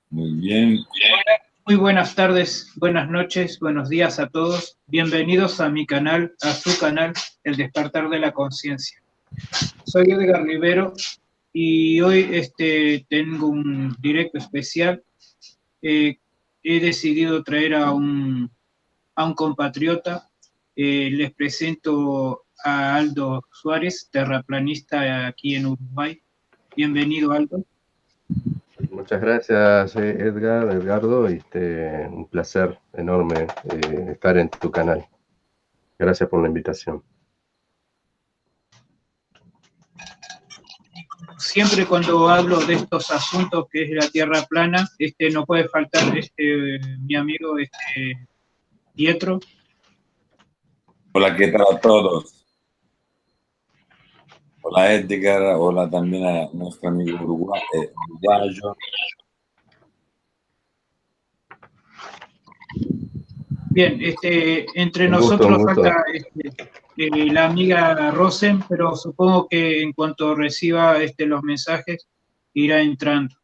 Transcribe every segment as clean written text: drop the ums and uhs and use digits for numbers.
Muy bien. Muy buenas tardes, buenas noches, buenos días a todos. Bienvenidos a mi canal, a su canal, El Despertar de la Conciencia. Soy Edgar Rivero y hoy tengo un directo especial. Eh, He decidido traer a un compatriota. Les presento a Aldo Suárez, terraplanista aquí en Uruguay. Bienvenido, Aldo. Muchas gracias, Edgardo. Un placer enorme estar en tu canal. Gracias por la invitación. Siempre cuando hablo de estos asuntos que es la Tierra plana, no puede faltar mi amigo Pietro. Hola, ¿qué tal a todos? Hola, Edgar. Hola también a nuestro amigo uruguayo. Bien, entre Un gusto, un nosotros gusto. falta la amiga Rosen, pero supongo que en cuanto reciba los mensajes irá entrando.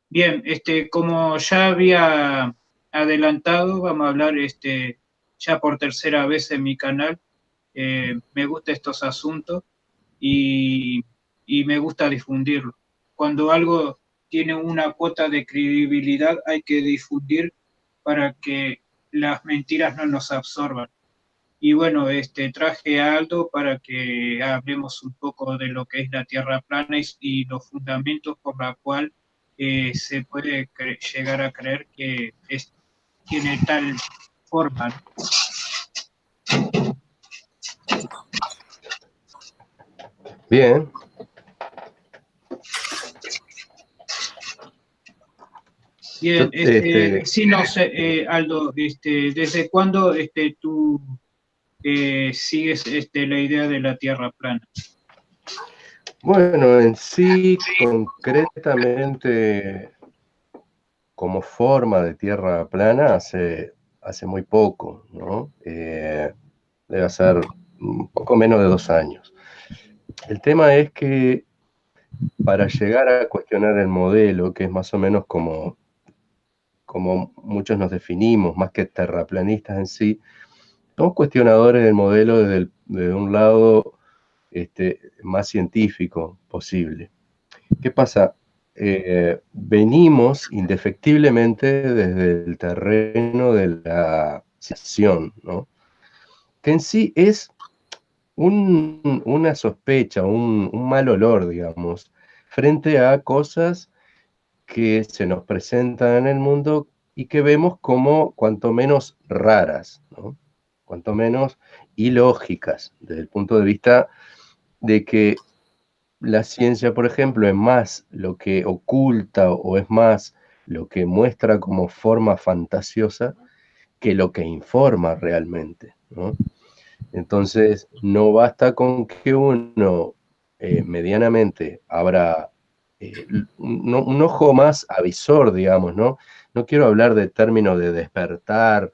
Bien, como ya había adelantado, vamos a hablar ya por tercera vez en mi canal. Me gustan estos asuntos y, y me gusta difundirlo. Cuando algo tiene una cuota de credibilidad, hay que difundir para que las mentiras no nos absorban. Y bueno, traje a Aldo para que hablemos un poco de lo que es la Tierra plana y los fundamentos por la cual se puede llegar a creer que tiene tal forma, ¿no? Bien. Bien, Yo, sí, no sé, Aldo, ¿desde cuándo tú sigues la idea de la Tierra plana? bueno, en sí, concretamente, como forma de tierra plana, hace muy poco, ¿no? Debe ser un poco menos de 2 años. El tema es que para llegar a cuestionar el modelo, que es más o menos como muchos nos definimos, más que terraplanistas en sí, somos cuestionadores del modelo desde un lado más científico posible. ¿Qué pasa? Venimos indefectiblemente desde el terreno de la cienciación, ¿no? Que en sí es una sospecha, un mal olor, digamos, frente a cosas que se nos presentan en el mundo y que vemos como cuanto menos raras, ¿no? Cuanto menos ilógicas, desde el punto de vista de que la ciencia, por ejemplo, es más lo que oculta o es más lo que muestra como forma fantasiosa que lo que informa realmente, ¿no? Entonces, no basta con que uno medianamente abra un ojo más avisor, digamos, ¿no? No quiero hablar de términos de despertar,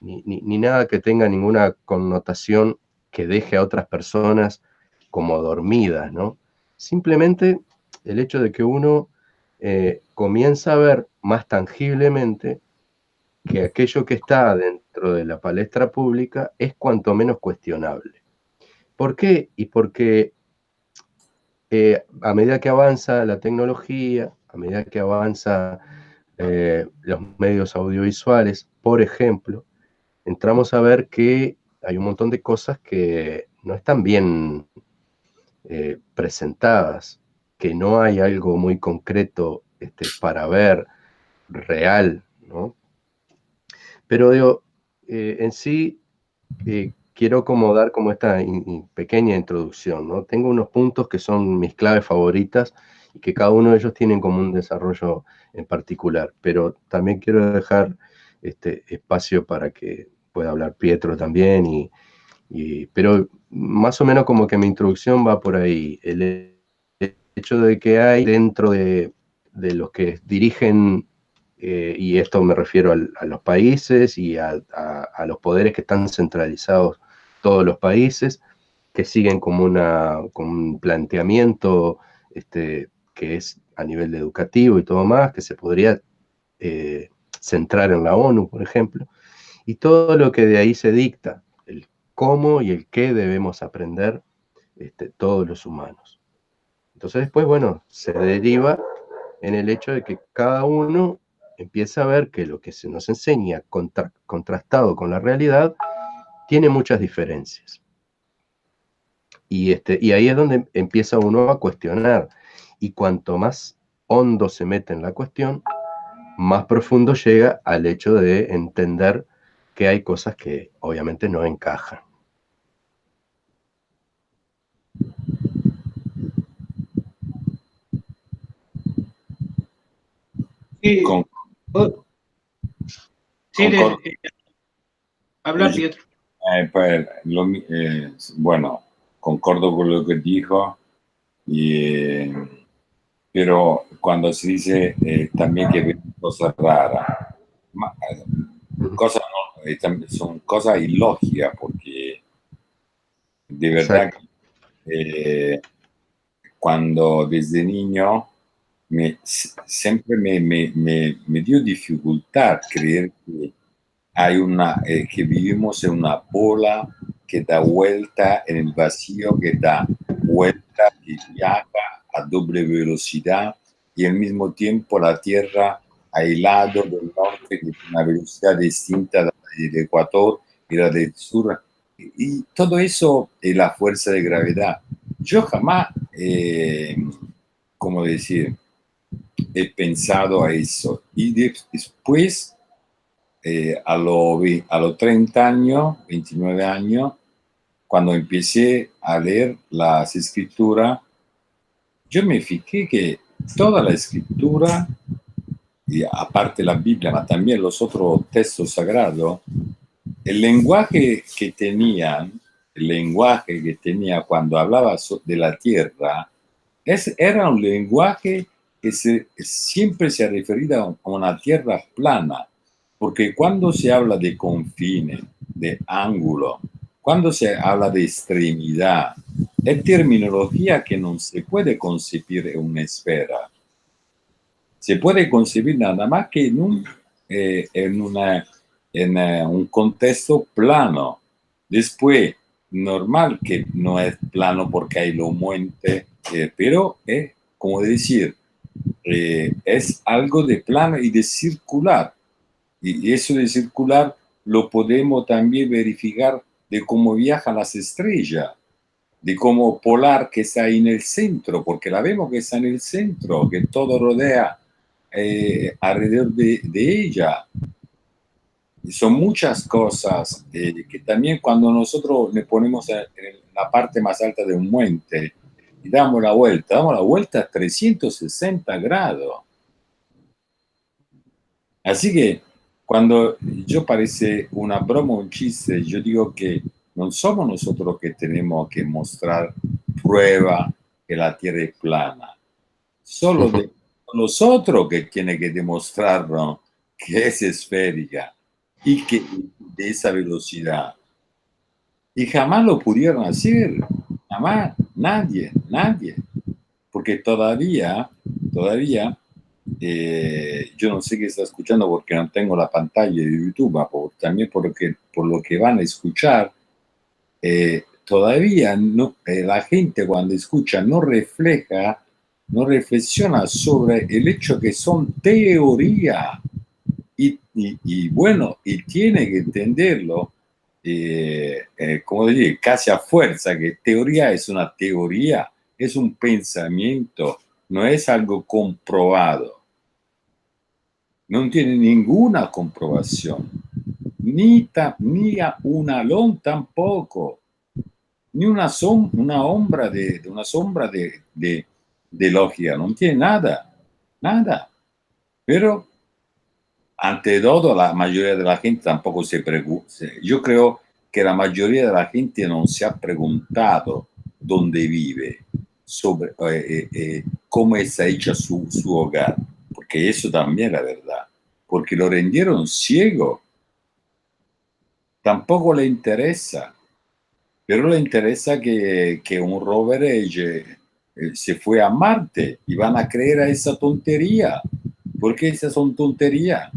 ni nada que tenga ninguna connotación que deje a otras personas como dormidas, ¿no? Simplemente el hecho de que uno comienza a ver más tangiblemente que aquello que está dentro de la palestra pública es cuanto menos cuestionable. ¿Por qué? Y porque a medida que avanza la tecnología, a medida que avanza los medios audiovisuales, por ejemplo, entramos a ver que hay un montón de cosas que no están bien presentadas, que no hay algo muy concreto para ver real, ¿no? Pero digo, en sí, quiero como dar como esta pequeña introducción, ¿no? Tengo unos puntos que son mis claves favoritas y que cada uno de ellos tienen como un desarrollo en particular, pero también quiero dejar este espacio para que pueda hablar Pietro también, pero más o menos como que mi introducción va por ahí. El hecho de que hay dentro de los que dirigen y esto me refiero a los países y a los poderes que están centralizados todos los países, que siguen como un planteamiento que es a nivel educativo y todo más, que se podría central en la ONU, por ejemplo, y todo lo que de ahí se dicta, el cómo y el qué debemos aprender todos los humanos. Entonces después, bueno, se deriva en el hecho de que cada uno empieza a ver que lo que se nos enseña contrastado con la realidad tiene muchas diferencias. Y ahí es donde empieza uno a cuestionar. Y cuanto más hondo se mete en la cuestión, más profundo llega al hecho de entender que hay cosas que obviamente no encajan. Sí, Con- sí, concordo. habla Pietro. Bueno, concordo con lo que dijo, pero cuando se dice también que ven cosas raras, cosas son cosas ilógicas, porque de verdad Exacto. que cuando desde niño siempre me dio dificultad creer que que vivimos en una bola que da vuelta en el vacío, que da vuelta, que viaja a doble velocidad, y al mismo tiempo la Tierra al lado del norte que tiene una velocidad distinta del Ecuador y la del sur. Y todo eso es la fuerza de gravedad. Yo jamás, como decir, he pensado a eso. Y después, a los 30 años, 29 años, cuando empecé a leer las escrituras, yo me fijé que toda la escritura, y aparte la Biblia, pero también los otros textos sagrados, el lenguaje que tenían, el lenguaje que tenía cuando hablaba de la tierra, era un lenguaje que siempre se ha referido a una tierra plana, porque cuando se habla de confines, de ángulo, cuando se habla de extremidad, es terminología que no se puede concebir en una esfera. Se puede concebir nada más que en un contexto plano. Después, normal que no es plano porque hay los montes, pero es como decir, es algo de plano y de circular. Y eso de circular lo podemos también verificar de cómo viajan las estrellas, de cómo polar que está ahí en el centro, porque la vemos que está en el centro, que todo rodea alrededor de ella. Y son muchas cosas que también cuando nosotros le ponemos en la parte más alta de un monte y damos la vuelta a 360 grados. Así que cuando yo parece una broma, un chiste, yo digo que no somos nosotros que tenemos que mostrar prueba que la Tierra es plana. Solo de nosotros que tiene que demostrarnos que es esférica y que de esa velocidad. Y jamás lo pudieron hacer, jamás, nadie, porque todavía, yo no sé qué está escuchando porque no tengo la pantalla de YouTube, también por lo que van a escuchar, todavía no, la gente cuando escucha no reflexiona sobre el hecho que son teoría. Y bueno, y tiene que entenderlo, como decir, casi a fuerza, que teoría es una teoría, es un pensamiento, no es algo comprobado. No tiene ninguna comprobación, ni un alón tampoco, ni una sombra de lógica, no tiene nada. Pero ante todo, la mayoría de la gente tampoco se pregunta. Yo creo que la mayoría de la gente no se ha preguntado dónde vive, sobre cómo está hecha su hogar, porque eso también es la verdad, porque lo rendieron ciego. Tampoco le interesa, pero le interesa que un rover se fue a Marte y van a creer a esa tontería. porque esas son tonterías,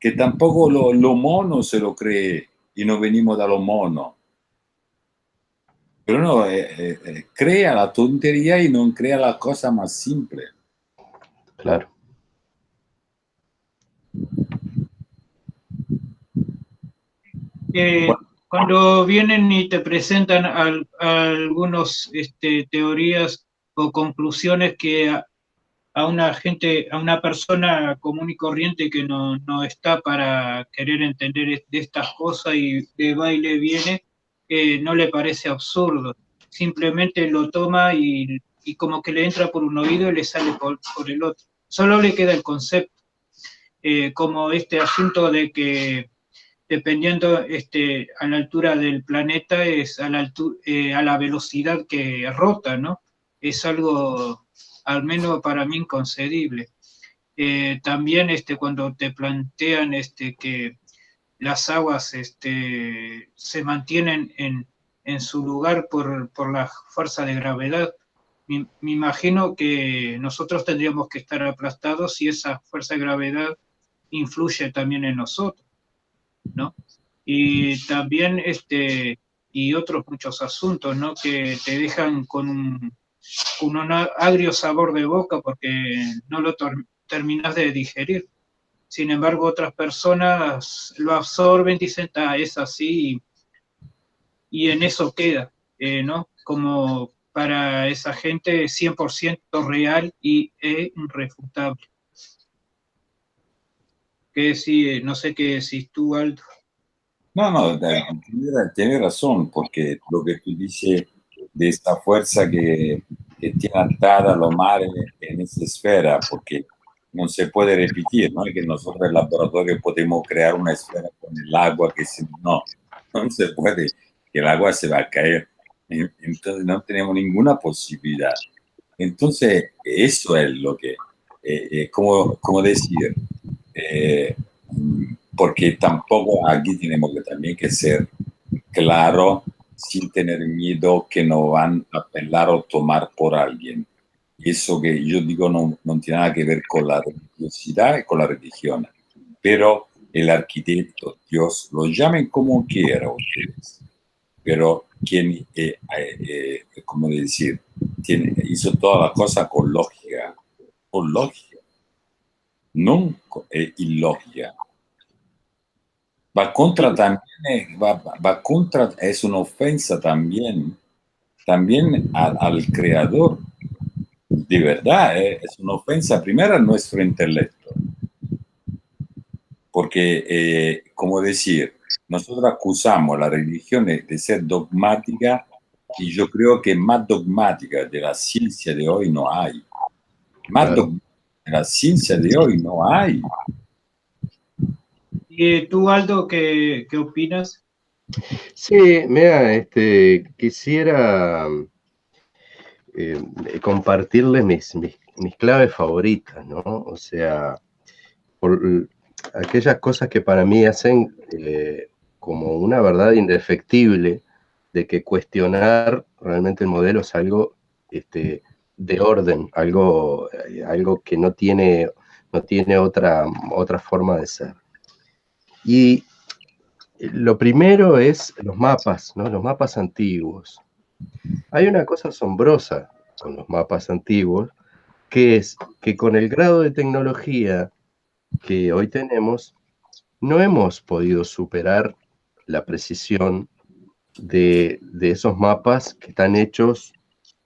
que tampoco lo mono se lo cree y no venimos de los monos. Pero no, crea la tontería y no crea la cosa más simple. Claro. Bueno, Cuando vienen y te presentan algunos teorías o conclusiones que a una gente, a una persona común y corriente que no está para querer entender de estas cosas y de baile viene, no le parece absurdo. Simplemente lo toma y como que le entra por un oído y le sale por el otro. Solo le queda el concepto. Como este asunto de que dependiendo a la altura del planeta es a la velocidad que rota, ¿no? Es algo, al menos para mí, inconcebible. También cuando te plantean que las aguas se mantienen en su lugar por la fuerza de gravedad, me imagino que nosotros tendríamos que estar aplastados y esa fuerza de gravedad influye también en nosotros, ¿no? Y también y otros muchos asuntos, ¿no? Que te dejan con un agrio sabor de boca porque no lo terminas de digerir. Sin embargo, otras personas lo absorben, dicen, es así, y en eso queda, ¿no? Como para esa gente 100% real e irrefutable. No sé qué decís tú, Aldo. no, tiene razón, porque lo que tú dices de esta fuerza que tiene atada a los mares en esa esfera, porque no se puede repetir, no es que nosotros en el laboratorio podemos crear una esfera con el agua, no se puede, que el agua se va a caer, entonces no tenemos ninguna posibilidad. Entonces, eso es lo que, como decir, porque tampoco aquí tenemos que también que ser claro sin tener miedo que nos van a apelar o tomar por alguien. Eso que yo digo no tiene nada que ver con la religiosidad y con la religión, pero el arquitecto, Dios, lo llamen como quieran ustedes, pero quien, como decir, hizo toda la cosa con lógica, no illogica. Va contra también, va contra, es una ofensa también al creador. De verdad, es una ofensa primero a nuestro intelecto. Porque, como decir, nosotros acusamos la religión de ser dogmática y yo creo que más dogmática de la ciencia de hoy no hay. Más dogmática de la ciencia de hoy no hay. ¿Y tú, Aldo, qué opinas? Sí, mira, quisiera compartirles mis claves favoritas, ¿no? O sea, por aquellas cosas que para mí hacen como una verdad indefectible de que cuestionar realmente el modelo es algo de orden, algo que no tiene otra forma de ser. Y lo primero es los mapas, ¿no? Los mapas antiguos. Hay una cosa asombrosa con los mapas antiguos, que es que con el grado de tecnología que hoy tenemos, no hemos podido superar la precisión de esos mapas que están hechos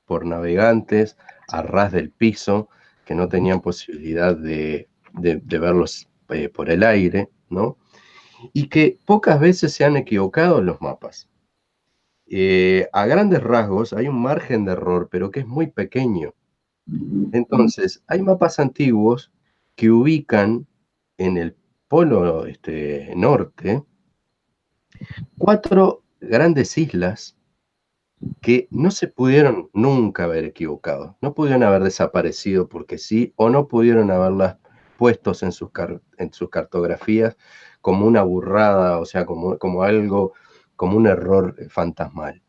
por navegantes a ras del piso, que no tenían posibilidad de verlos por el aire, ¿no? Y que pocas veces se han equivocado en los mapas. A grandes rasgos hay un margen de error, pero que es muy pequeño. Entonces, hay mapas antiguos que ubican en el polo norte 4 grandes islas que no se pudieron nunca haber equivocado, no pudieron haber desaparecido porque sí, o no pudieron haberlas puestos en sus cartografías como una burrada, o sea, como algo, como un error fantasmal.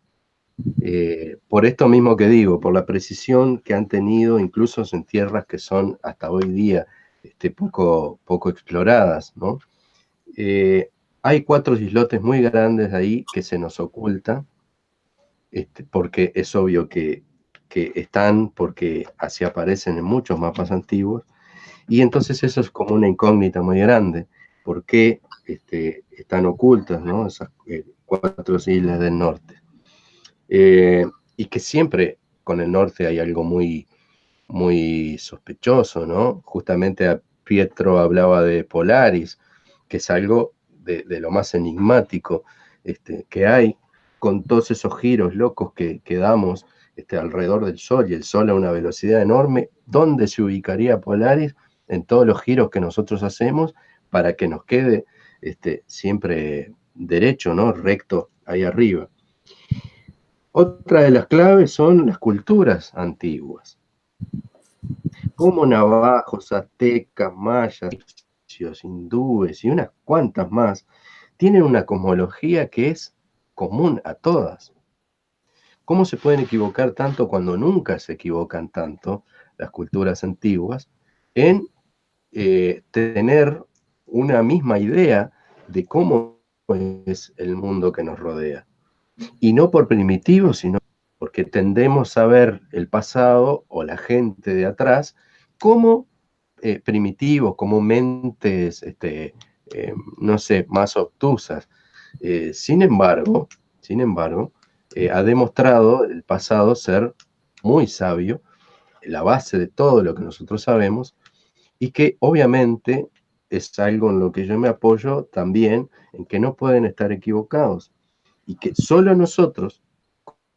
Por esto mismo que digo, por la precisión que han tenido incluso en tierras que son hasta hoy día poco exploradas, ¿no? Hay 4 islotes muy grandes ahí que se nos ocultan, porque es obvio que están, porque así aparecen en muchos mapas antiguos, y entonces eso es como una incógnita muy grande. ¿Por qué están ocultas, ¿no? Esas 4 islas del norte? Y que siempre con el norte hay algo muy, muy sospechoso, ¿no? Justamente Pietro hablaba de Polaris, que es algo de lo más enigmático que hay, con todos esos giros locos que damos alrededor del Sol, y el Sol a una velocidad enorme. ¿Dónde se ubicaría Polaris en todos los giros que nosotros hacemos para que nos quede siempre derecho, ¿no? Recto ahí arriba? Otra de las claves son las culturas antiguas, como navajos, aztecas, mayas, egipcios, hindúes y unas cuantas más, tienen una cosmología que es común a todas. ¿Cómo se pueden equivocar tanto cuando nunca se equivocan tanto las culturas antiguas en tener una misma idea de cómo es el mundo que nos rodea? Y no por primitivos, sino porque tendemos a ver el pasado o la gente de atrás como primitivos, como mentes, no sé, más obtusas. Sin embargo, ha demostrado el pasado ser muy sabio, la base de todo lo que nosotros sabemos, y que obviamente es algo en lo que yo me apoyo también, en que no pueden estar equivocados, y que solo nosotros,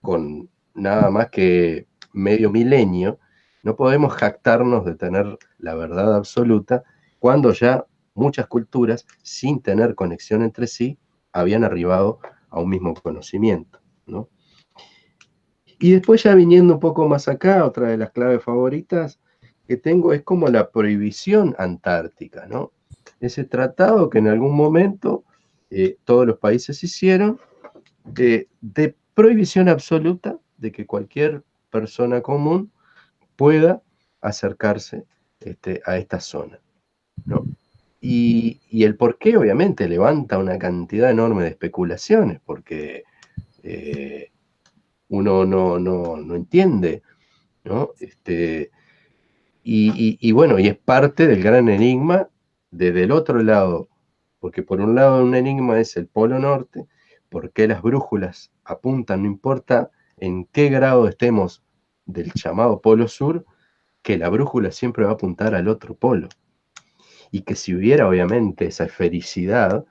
con nada más que medio milenio, no podemos jactarnos de tener la verdad absoluta, cuando ya muchas culturas, sin tener conexión entre sí, habían arribado a un mismo conocimiento, ¿no? Y después, ya viniendo un poco más acá, otra de las claves favoritas que tengo es como la prohibición antártica, ¿no? Ese tratado que en algún momento todos los países hicieron, de prohibición absoluta de que cualquier persona común pueda acercarse a esta zona, ¿no? Y el por qué, obviamente, levanta una cantidad enorme de especulaciones, porque uno no entiende, ¿no? Y bueno, y es parte del gran enigma desde el otro lado, porque por un lado un enigma es el Polo Norte, por qué las brújulas apuntan, no importa en qué grado estemos del llamado Polo Sur, que la brújula siempre va a apuntar al otro polo. Y que si hubiera obviamente esa esfericidad,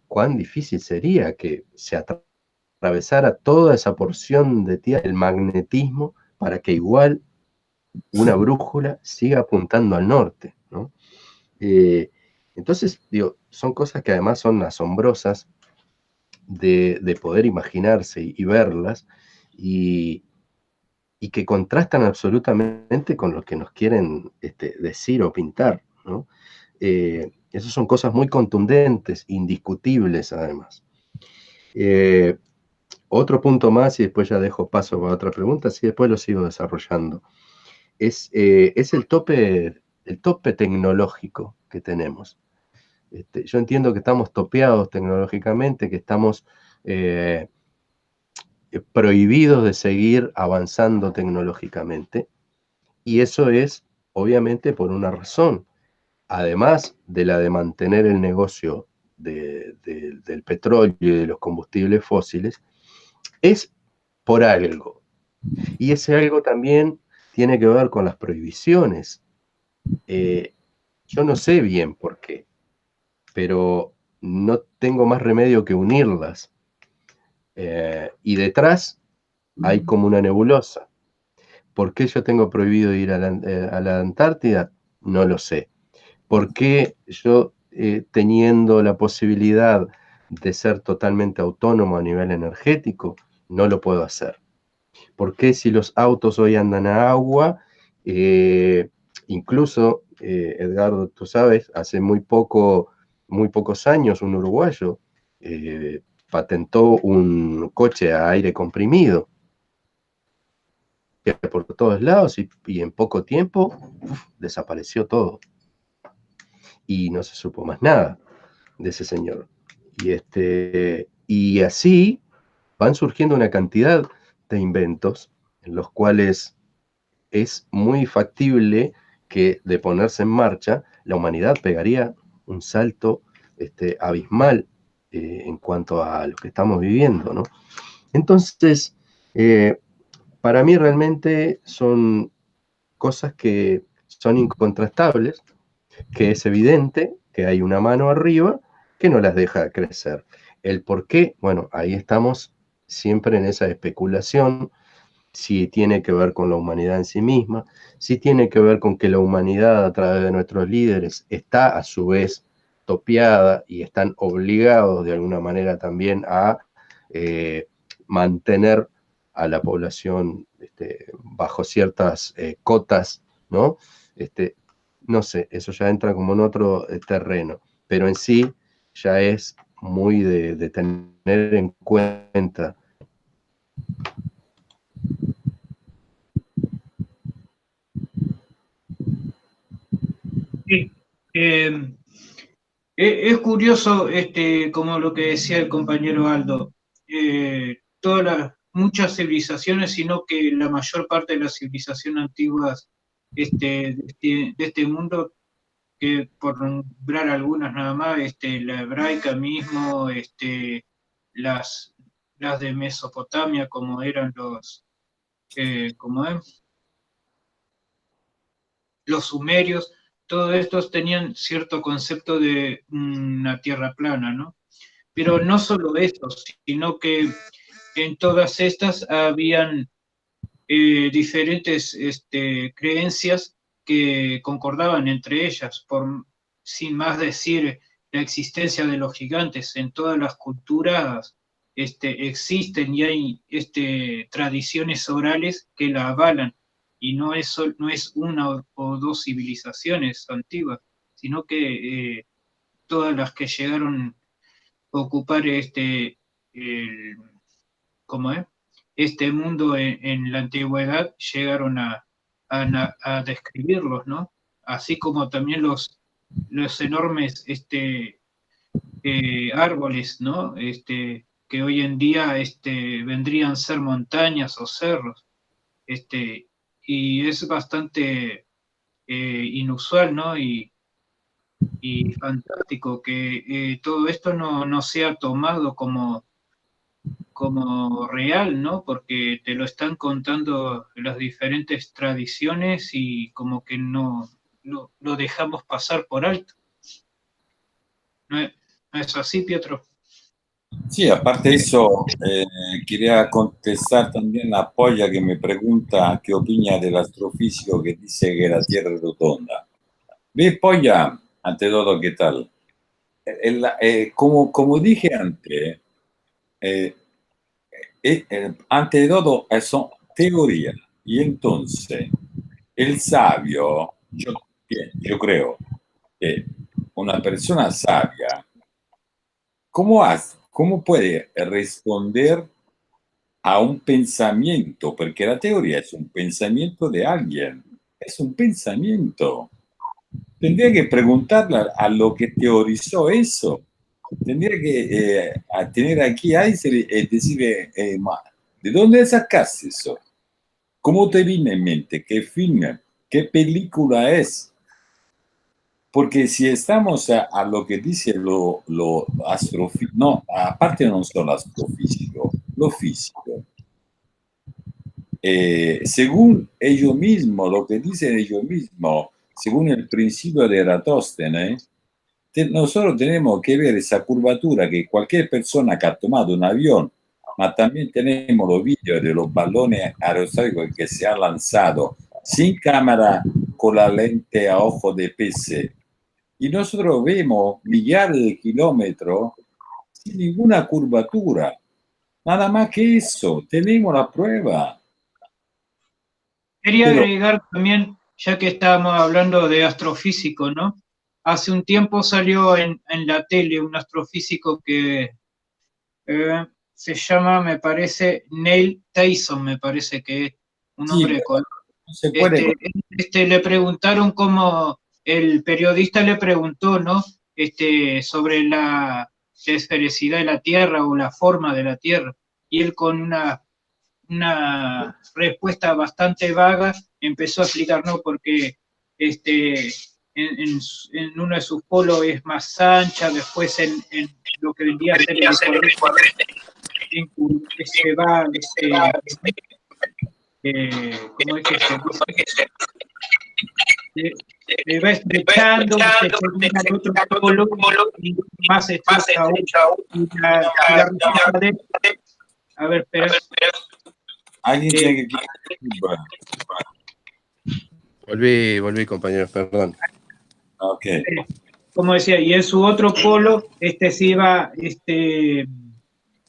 cuán difícil sería que se atravesara toda esa porción de tierra, el magnetismo, para que igual una brújula siga apuntando al norte, ¿no? Entonces, digo, son cosas que además son asombrosas de poder imaginarse y verlas, y que contrastan absolutamente con lo que nos quieren decir o pintar, ¿no? Esas son cosas muy contundentes, indiscutibles además. Otro punto más, y después ya dejo paso para otra pregunta, y después lo sigo desarrollando, es el tope tecnológico que tenemos. Yo entiendo que estamos topeados tecnológicamente, que estamos prohibidos de seguir avanzando tecnológicamente, y eso es obviamente por una razón, además de la de mantener el negocio del petróleo y de los combustibles fósiles, es por algo. Y ese algo también tiene que ver con las prohibiciones. Yo no sé bien por qué, pero no tengo más remedio que unirlas. Y detrás hay como una nebulosa. ¿Por qué yo tengo prohibido ir a la Antártida? No lo sé. ¿Por qué yo, teniendo la posibilidad de ser totalmente autónomo a nivel energético, no lo puedo hacer? ¿Por qué, si los autos hoy andan a agua, incluso, Edgardo, tú sabes, hace muy pocos años un uruguayo patentó un coche a aire comprimido, que por todos lados, y en poco tiempo desapareció todo. y no se supo más nada de ese señor. Y así van surgiendo una cantidad de inventos en los cuales es muy factible que de ponerse en marcha, la humanidad pegaría un salto abismal en cuanto a lo que estamos viviendo, ¿no? Entonces, para mí realmente son cosas que son incontrastables, que es evidente que hay una mano arriba que no las deja crecer. El por qué, bueno, ahí estamos siempre en esa especulación, si tiene que ver con la humanidad en sí misma, si tiene que ver con que la humanidad a través de nuestros líderes está a su vez topeada y están obligados de alguna manera también a mantener a la población bajo ciertas cotas, ¿no? No sé, eso ya entra como en otro terreno, pero en sí ya es muy de tener en cuenta. Sí. Es curioso, como lo que decía el compañero Aldo, muchas civilizaciones, sino que la mayor parte de las civilizaciones antiguas de este mundo, que por nombrar algunas nada más, la hebraica mismo, las, las de Mesopotamia, como eran como es, los sumerios, todos estos tenían cierto concepto de una tierra plana, ¿no? Pero no solo eso, sino que en todas estas habían diferentes creencias que concordaban entre ellas, sin más decir la existencia de los gigantes. En todas las culturas existen y hay tradiciones orales que la avalan, y no es una o dos civilizaciones antiguas, sino que todas las que llegaron a ocupar el, ¿cómo es? Este mundo en la antigüedad llegaron a describirlos, ¿no? Así como también los enormes árboles, ¿no? Que hoy en día vendrían a ser montañas o cerros. Y es bastante inusual, ¿no? Y fantástico que todo esto no sea tomado como real, ¿no? Porque te lo están contando las diferentes tradiciones y como que no lo dejamos pasar por alto. ¿No es así, Pietro? Sí, aparte de eso, quería contestar también a Polla que me pregunta qué opina del astrofísico que dice que la Tierra es redonda. Ve, Polla, ante todo, ¿qué tal? Como dije antes, eh, ante todo son teorías. Y entonces, el sabio, yo creo que una persona sabia, ¿cómo puede responder a un pensamiento? Porque la teoría es un pensamiento de alguien, es un pensamiento. Tendría que preguntarle a lo que teorizó eso. Tendría que a tener aquí a Einstein y decirle, ¿de dónde sacaste eso? ¿Cómo te vino en mente? ¿Qué film? ¿Qué película es? Porque si estamos a lo que dice lo astrofísico, no, aparte no solo astrofísico, lo físico. Según ellos mismos, lo que dicen ellos mismos, según el principio de Eratóstenes, nosotros tenemos que ver esa curvatura que cualquier persona que ha tomado un avión, pero también tenemos los vídeos de los balones aerostáticos que se han lanzado sin cámara con la lente a ojo de pez. Y nosotros vemos millares de kilómetros sin ninguna curvatura. Nada más que eso, tenemos la prueba. Quería Pero agregar también, ya que estábamos hablando de astrofísico, ¿no? Hace un tiempo salió en la tele un astrofísico que se llama, me parece, Neil Tyson, me parece que es un sí, hombre de color. no se puede. Le preguntaron el periodista le preguntó, ¿no? Sobre la esfericidad de la Tierra o la forma de la Tierra, y él con una respuesta bastante vaga empezó a explicar, ¿no? Porque en uno de sus polos es más ancha, después en lo que vendría a ser el se va, ¿cómo es que se va estrechando, se termina el otro polo y más estrecha aún. Y la respuesta de, a ver, espera. Alguien tiene que... Volví, compañeros, perdón. Ok. Como decía, y en su otro polo, se iba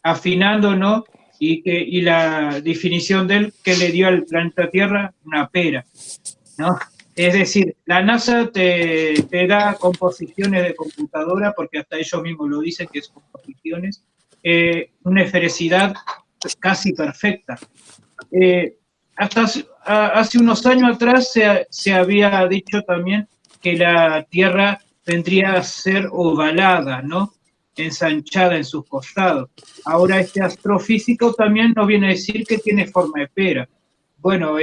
afinando, ¿no? Y la definición de él que le dio al planeta Tierra, una pera, ¿no? Es decir, la NASA te da composiciones de computadora, porque hasta ellos mismos lo dicen que es composiciones, una esfericidad casi perfecta. Hasta hace unos años atrás se había dicho también que la Tierra vendría a ser ovalada, ¿no? Ensanchada en sus costados. Ahora este astrofísico también nos viene a decir que tiene forma de pera. Bueno,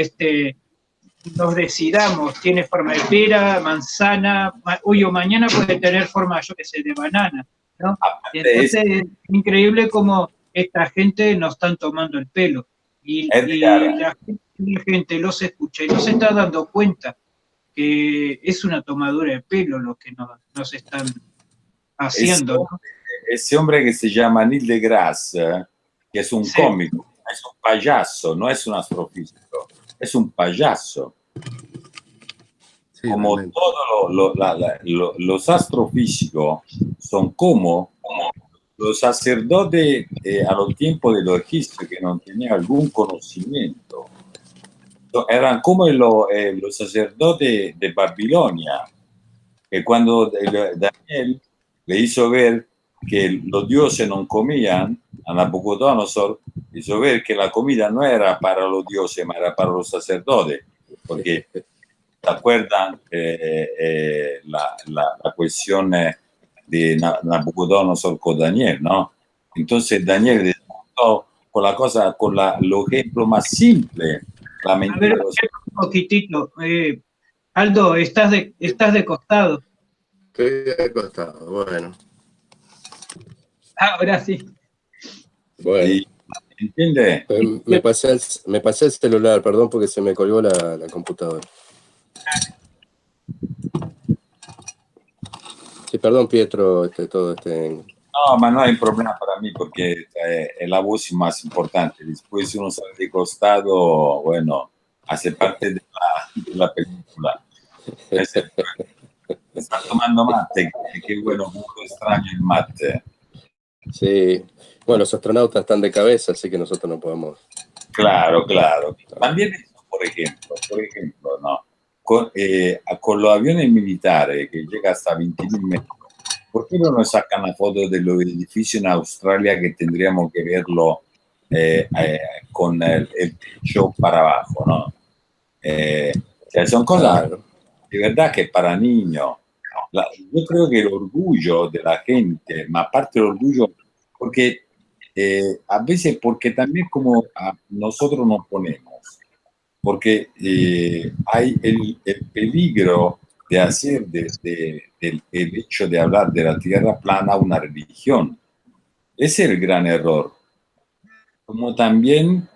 nos decidamos, tiene forma de pera, manzana, hoy o mañana puede tener forma, yo qué sé, de banana, ¿no? Entonces es increíble cómo esta gente nos están tomando el pelo. Y la gente los escucha y no se está dando cuenta que es una tomadura de pelo lo que nos están haciendo, ¿no? Ese hombre que se llama Neil deGrasse, que es un cómico, es un payaso, no es un astrofísico, es un payaso. Sí, como todos los astrofísicos son como los sacerdotes a los tiempos de los egipcios que no tenían algún conocimiento. Eran como los sacerdotes de Babilonia, que cuando Daniel le hizo ver que los dioses no comían, a Nabucodonosor hizo ver que la comida no era para los dioses, ma era para los sacerdotes, porque ¿te acuerdan la cuestión de Nabucodonosor con Daniel, no? Entonces Daniel disputó con la cosa, con lo ejemplo más simple, la mentira. A ver, un poquitito. Aldo, estás de costado. Estoy de costado, bueno. Ahora sí. Bueno. ¿Entiende? Me pasé el celular, perdón, porque se me colgó la computadora. Sí, perdón, Pietro, todo No, ma no hay problema para mí porque la voz es más importante. Después, si uno sale de costado, bueno, hace parte de la película. Está tomando mate, qué bueno, muy extraño el mate. Sí, bueno, los astronautas están de cabeza, así que nosotros no podemos. Claro, claro. También, por ejemplo, ¿no? Con los aviones militares que llegan hasta 20.000 metros, ¿por qué no nos sacan la foto de los edificios en Australia que tendríamos que verlo con el techo para abajo, ¿no? O sea, son cosas de verdad que para niños. Yo creo que el orgullo de la gente, más aparte del orgullo, porque a veces, porque también como nosotros nos ponemos, porque hay el peligro de hacer el hecho de hablar de la tierra plana una religión. Ese es el gran error. Como también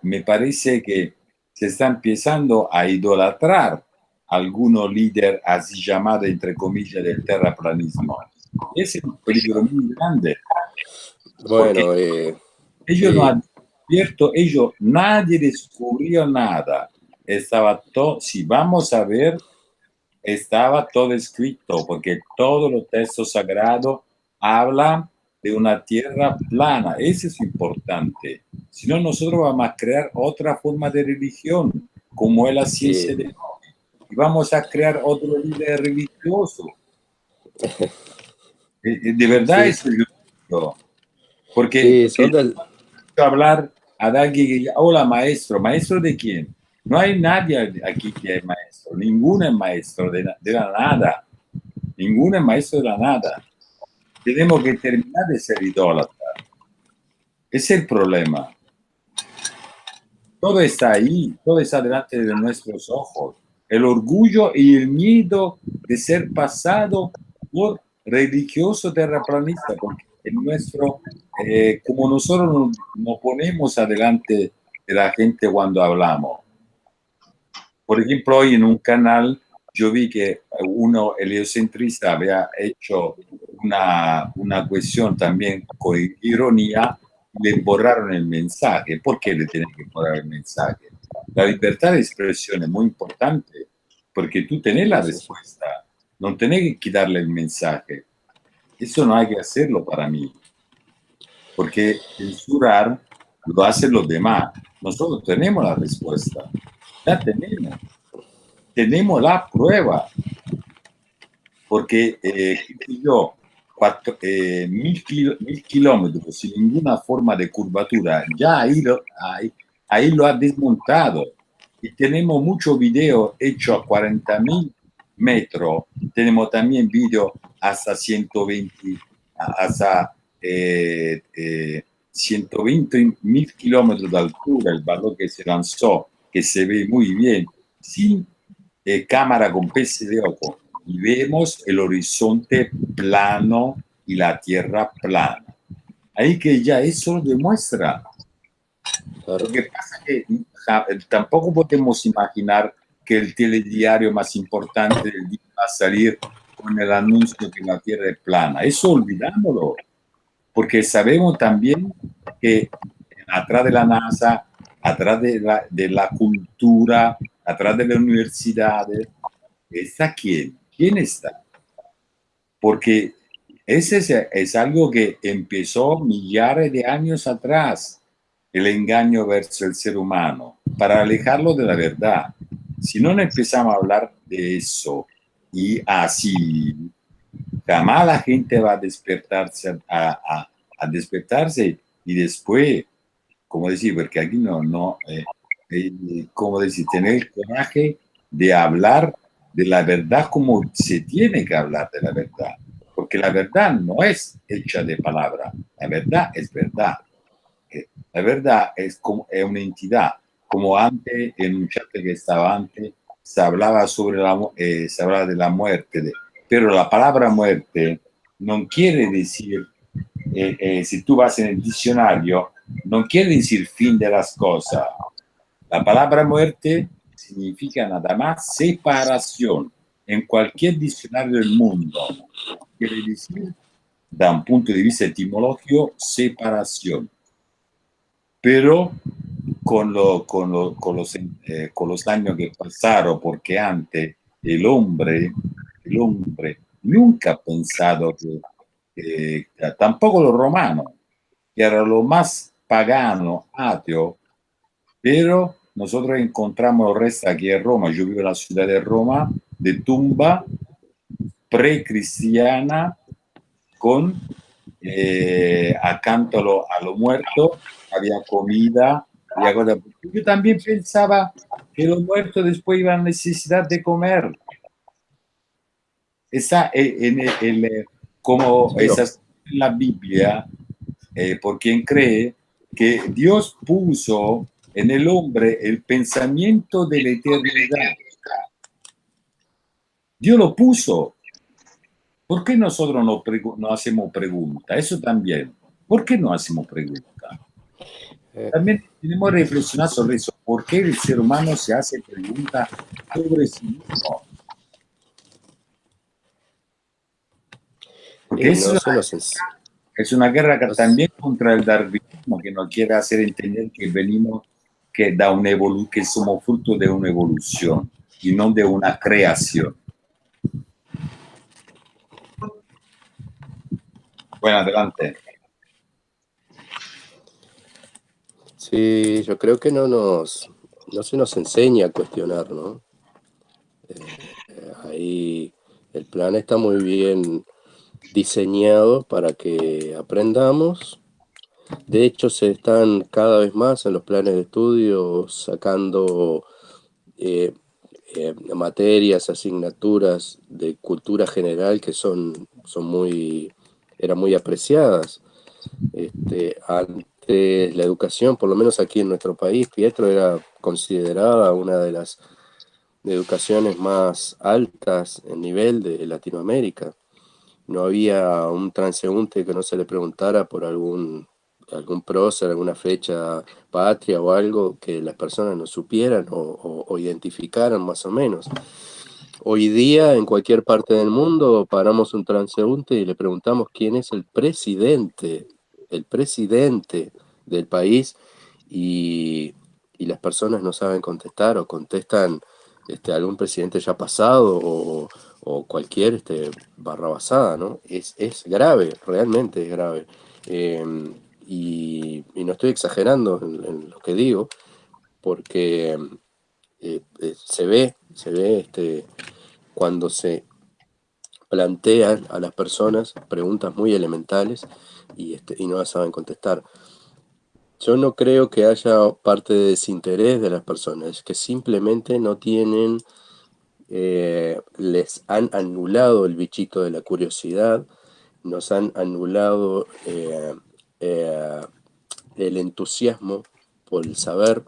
me parece que se está empezando a idolatrar algunos líderes así llamados, entre comillas, del terraplanismo. Ese es un peligro muy grande. Bueno, ellos no han descubierto, nadie descubrió nada. Estaba todo, si vamos a ver, estaba todo escrito, porque todos los textos sagrados hablan de una tierra plana. Eso es importante. Si no, nosotros vamos a crear otra forma de religión, como es la ciencia de hoy. Y vamos a crear otro líder religioso. De verdad es yo. Porque hablar a alguien que diga, hola maestro, ¿maestro de quién? No hay nadie aquí que es maestro. maestro, ninguno es maestro de la nada, ninguno es maestro de la nada. Tenemos que terminar de ser idólatras. Ese es el problema. Todo está ahí, todo está delante de nuestros ojos. El orgullo y el miedo de ser pasado por religioso terraplanista, porque como nosotros nos ponemos adelante de la gente cuando hablamos. Por ejemplo, hoy en un canal yo vi que uno heliocentrista había hecho una cuestión también con ironía, le borraron el mensaje. ¿Por qué le tienen que borrar el mensaje? La libertad de expresión es muy importante, porque tú tenés la respuesta, no tenés que quitarle el mensaje. Eso no hay que hacerlo para mí, porque censurar lo hacen los demás. Nosotros tenemos la respuesta, la tenemos la prueba, porque yo 1000 kilómetros sin ninguna forma de curvatura, ya ahí lo ha desmontado. Y tenemos mucho video hecho a 40.000 metros, tenemos también video hasta 120, hasta 120.000 kilómetros de altura, el valor que se lanzó, que se ve muy bien, sin cámara con pez de ojo, y vemos el horizonte plano y la tierra plana. Ahí que ya eso lo demuestra. Lo que pasa es que tampoco podemos imaginar que el telediario más importante del día va a salir con el anuncio de que la tierra es plana. Eso olvidámoslo, porque sabemos también que atrás de la NASA, atrás de la cultura, atrás de las universidades, ¿está quién? ¿Quién está? Porque ese es algo que empezó millares de años atrás, el engaño verso el ser humano, para alejarlo de la verdad. Si no empezamos a hablar de eso y así, jamás la gente va a despertarse, a despertarse y después, como decir, porque aquí como decir, tener el coraje de hablar de la verdad como se tiene que hablar de la verdad, porque la verdad no es hecha de palabra, la verdad es verdad. La verdad es una entidad, como antes, en un chat que estaba antes, se hablaba se hablaba de la muerte, pero la palabra muerte no quiere decir, si tú vas en el diccionario, no quiere decir fin de las cosas. La palabra muerte significa nada más separación. En cualquier diccionario del mundo quiere decir, da un punto de vista etimológico, separación. Pero con los años que pasaron, porque antes el hombre nunca ha pensado que tampoco los romanos, que era lo más pagano, ateo, pero nosotros encontramos los restos aquí en Roma. Yo vivo en la ciudad de Roma, de tumba precristiana con accanto a lo muerto había comida, había cosas. Yo también pensaba que los muertos después iban a necesidad de comer. Esa como esa en la Biblia, por quien cree que Dios puso en el hombre el pensamiento de la eternidad. Dios lo puso. ¿Por qué nosotros no hacemos preguntas? Eso también. ¿Por qué no hacemos preguntas? También tenemos que reflexionar sobre eso. ¿Por qué el ser humano se hace preguntas sobre sí mismo? Porque es una guerra también contra el darwinismo, que nos quiere hacer entender que venimos, que somos fruto de una evolución y no de una creación. Bueno, adelante. Sí, yo creo que no se nos enseña a cuestionar, ¿no? Ahí el plan está muy bien diseñado para que aprendamos. De hecho, se están cada vez más en los planes de estudio sacando materias, asignaturas de cultura general que eran muy apreciadas. Antes la educación, por lo menos aquí en nuestro país, Pietro, era considerada una de las educaciones más altas en nivel de Latinoamérica. No había un transeúnte que no se le preguntara por algún prócer, alguna fecha patria o algo que las personas no supieran o identificaran más o menos. Hoy día, en cualquier parte del mundo, paramos un transeúnte y le preguntamos quién es el presidente del país, y las personas no saben contestar o contestan algún presidente ya pasado o cualquier barrabasada, ¿no? Es grave, realmente es grave. Y no estoy exagerando en lo que digo, porque se ve cuando se plantean a las personas preguntas muy elementales y no las saben contestar. Yo no creo que haya parte de desinterés de las personas, es que simplemente no tienen, les han anulado el bichito de la curiosidad, nos han anulado el entusiasmo por el saber.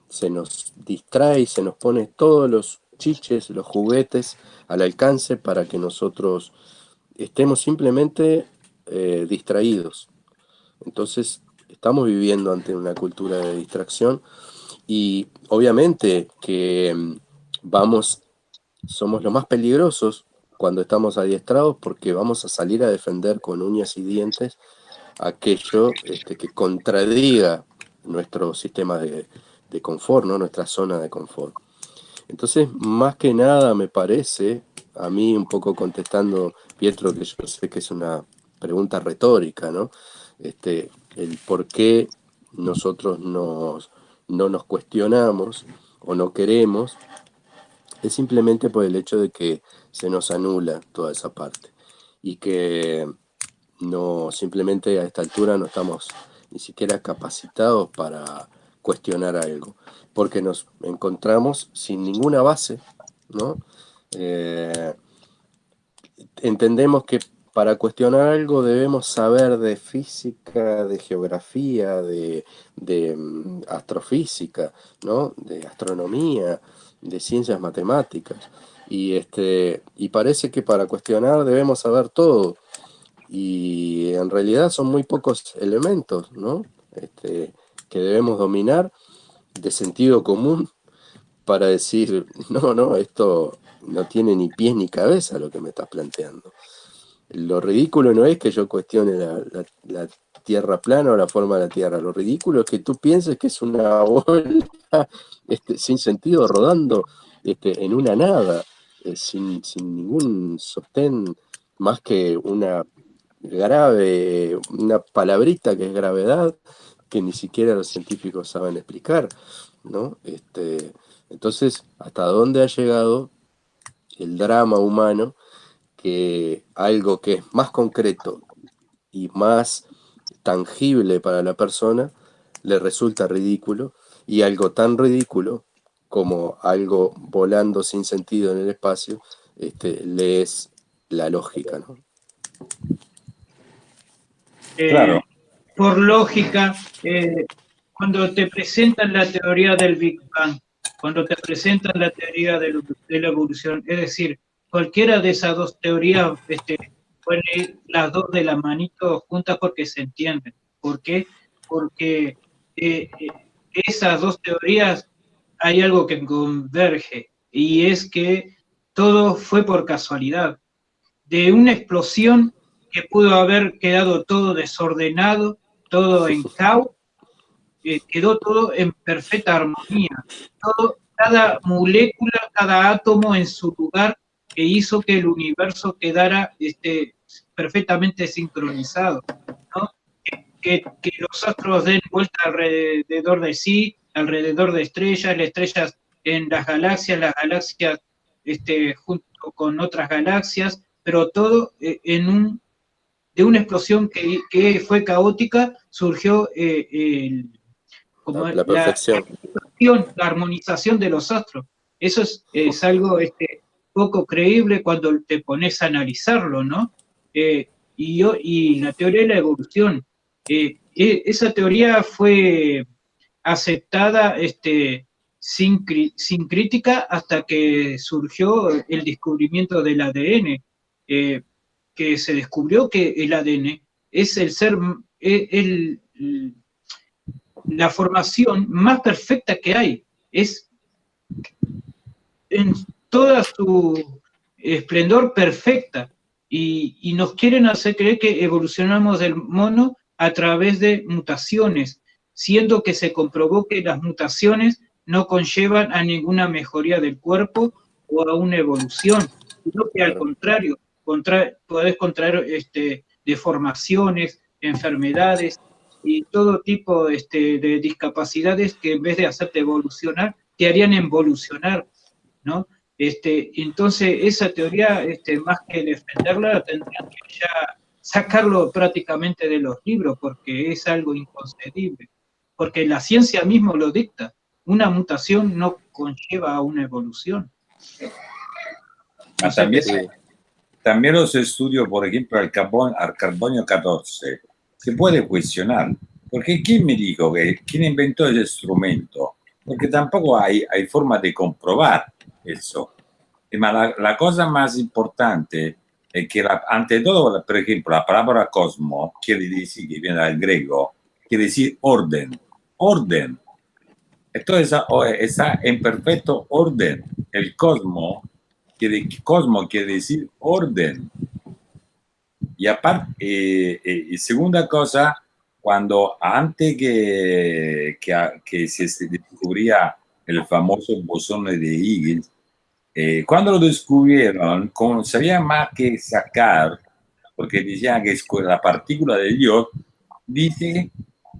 Se nos distrae, se nos pone todos los chiches, los juguetes al alcance para que nosotros estemos simplemente distraídos. Entonces estamos viviendo ante una cultura de distracción, y obviamente que somos los más peligrosos cuando estamos adiestrados, porque vamos a salir a defender con uñas y dientes aquello que contradiga nuestro sistema de confort, ¿no? Nuestra zona de confort. Entonces, más que nada, me parece, a mí un poco contestando, Pietro, que yo sé que es una pregunta retórica, ¿no? El por qué nosotros no nos cuestionamos o no queremos, es simplemente por el hecho de que se nos anula toda esa parte, y que no, simplemente a esta altura no estamos ni siquiera capacitados para cuestionar algo, porque nos encontramos sin ninguna base, ¿no? Entendemos que para cuestionar algo debemos saber de física, de geografía, de astrofísica, ¿no? De astronomía, de ciencias matemáticas, y parece que para cuestionar debemos saber todo. Y en realidad son muy pocos elementos, ¿no? Que debemos dominar de sentido común para decir, no, esto no tiene ni pies ni cabeza lo que me estás planteando. Lo ridículo no es que yo cuestione la Tierra plana o la forma de la Tierra. Lo ridículo es que tú pienses que es una bola sin sentido rodando en una nada, sin ningún sostén más que una palabrita que es gravedad, que ni siquiera los científicos saben explicar, ¿no? Entonces, ¿hasta dónde ha llegado el drama humano, que algo que es más concreto y más tangible para la persona le resulta ridículo, y algo tan ridículo como algo volando sin sentido en el espacio le es la lógica, ¿no? Claro. Por lógica, cuando te presentan la teoría del Big Bang, cuando te presentan la teoría de la evolución, es decir, cualquiera de esas dos teorías pueden ir las dos de la manito juntas porque se entienden. ¿Por qué? Porque esas dos teorías hay algo que converge, y es que todo fue por casualidad. De una explosión que pudo haber quedado todo desordenado, todo en caos, quedó todo en perfecta armonía. Cada molécula, cada átomo en su lugar, que hizo que el universo quedara perfectamente sincronizado, ¿no? Que los astros den vuelta alrededor de sí, alrededor de estrellas, las estrellas en las galaxias junto con otras galaxias, pero todo de una explosión que fue caótica, surgió la perfección. armonización de los astros. Eso es algo poco creíble cuando te pones a analizarlo, ¿no? Y la teoría de la evolución, esa teoría fue aceptada sin crítica hasta que surgió el descubrimiento del ADN, que se descubrió que el ADN es el ser, la formación más perfecta que hay, es en toda su esplendor perfecta, y nos quieren hacer creer que evolucionamos del mono a través de mutaciones, siendo que se comprobó que las mutaciones no conllevan a ninguna mejoría del cuerpo o a una evolución, sino que al contrario, podés contraer deformaciones, enfermedades y todo tipo de discapacidades que en vez de hacerte evolucionar, te harían involucionar, ¿no? Entonces, esa teoría, más que defenderla, tendrían que ya sacarlo prácticamente de los libros, porque es algo inconcebible. Porque la ciencia mismo lo dicta. Una mutación no conlleva a una evolución. No también los estudios, por ejemplo, al carbonio 14, se puede cuestionar. Porque ¿quién me dijo quién inventó ese instrumento? Porque tampoco hay forma de comprobar eso. La cosa más importante es que, ante todo, por ejemplo, la palabra cosmo quiere decir, que viene del griego, quiere decir orden. Orden. Entonces está en perfecto orden. El cosmo quiere decir orden. Y aparte, y segunda cosa, cuando antes que se descubría el famoso bosón de Higgs, cuando lo descubrieron, sabían más que sacar, porque decían que la partícula de Dios dice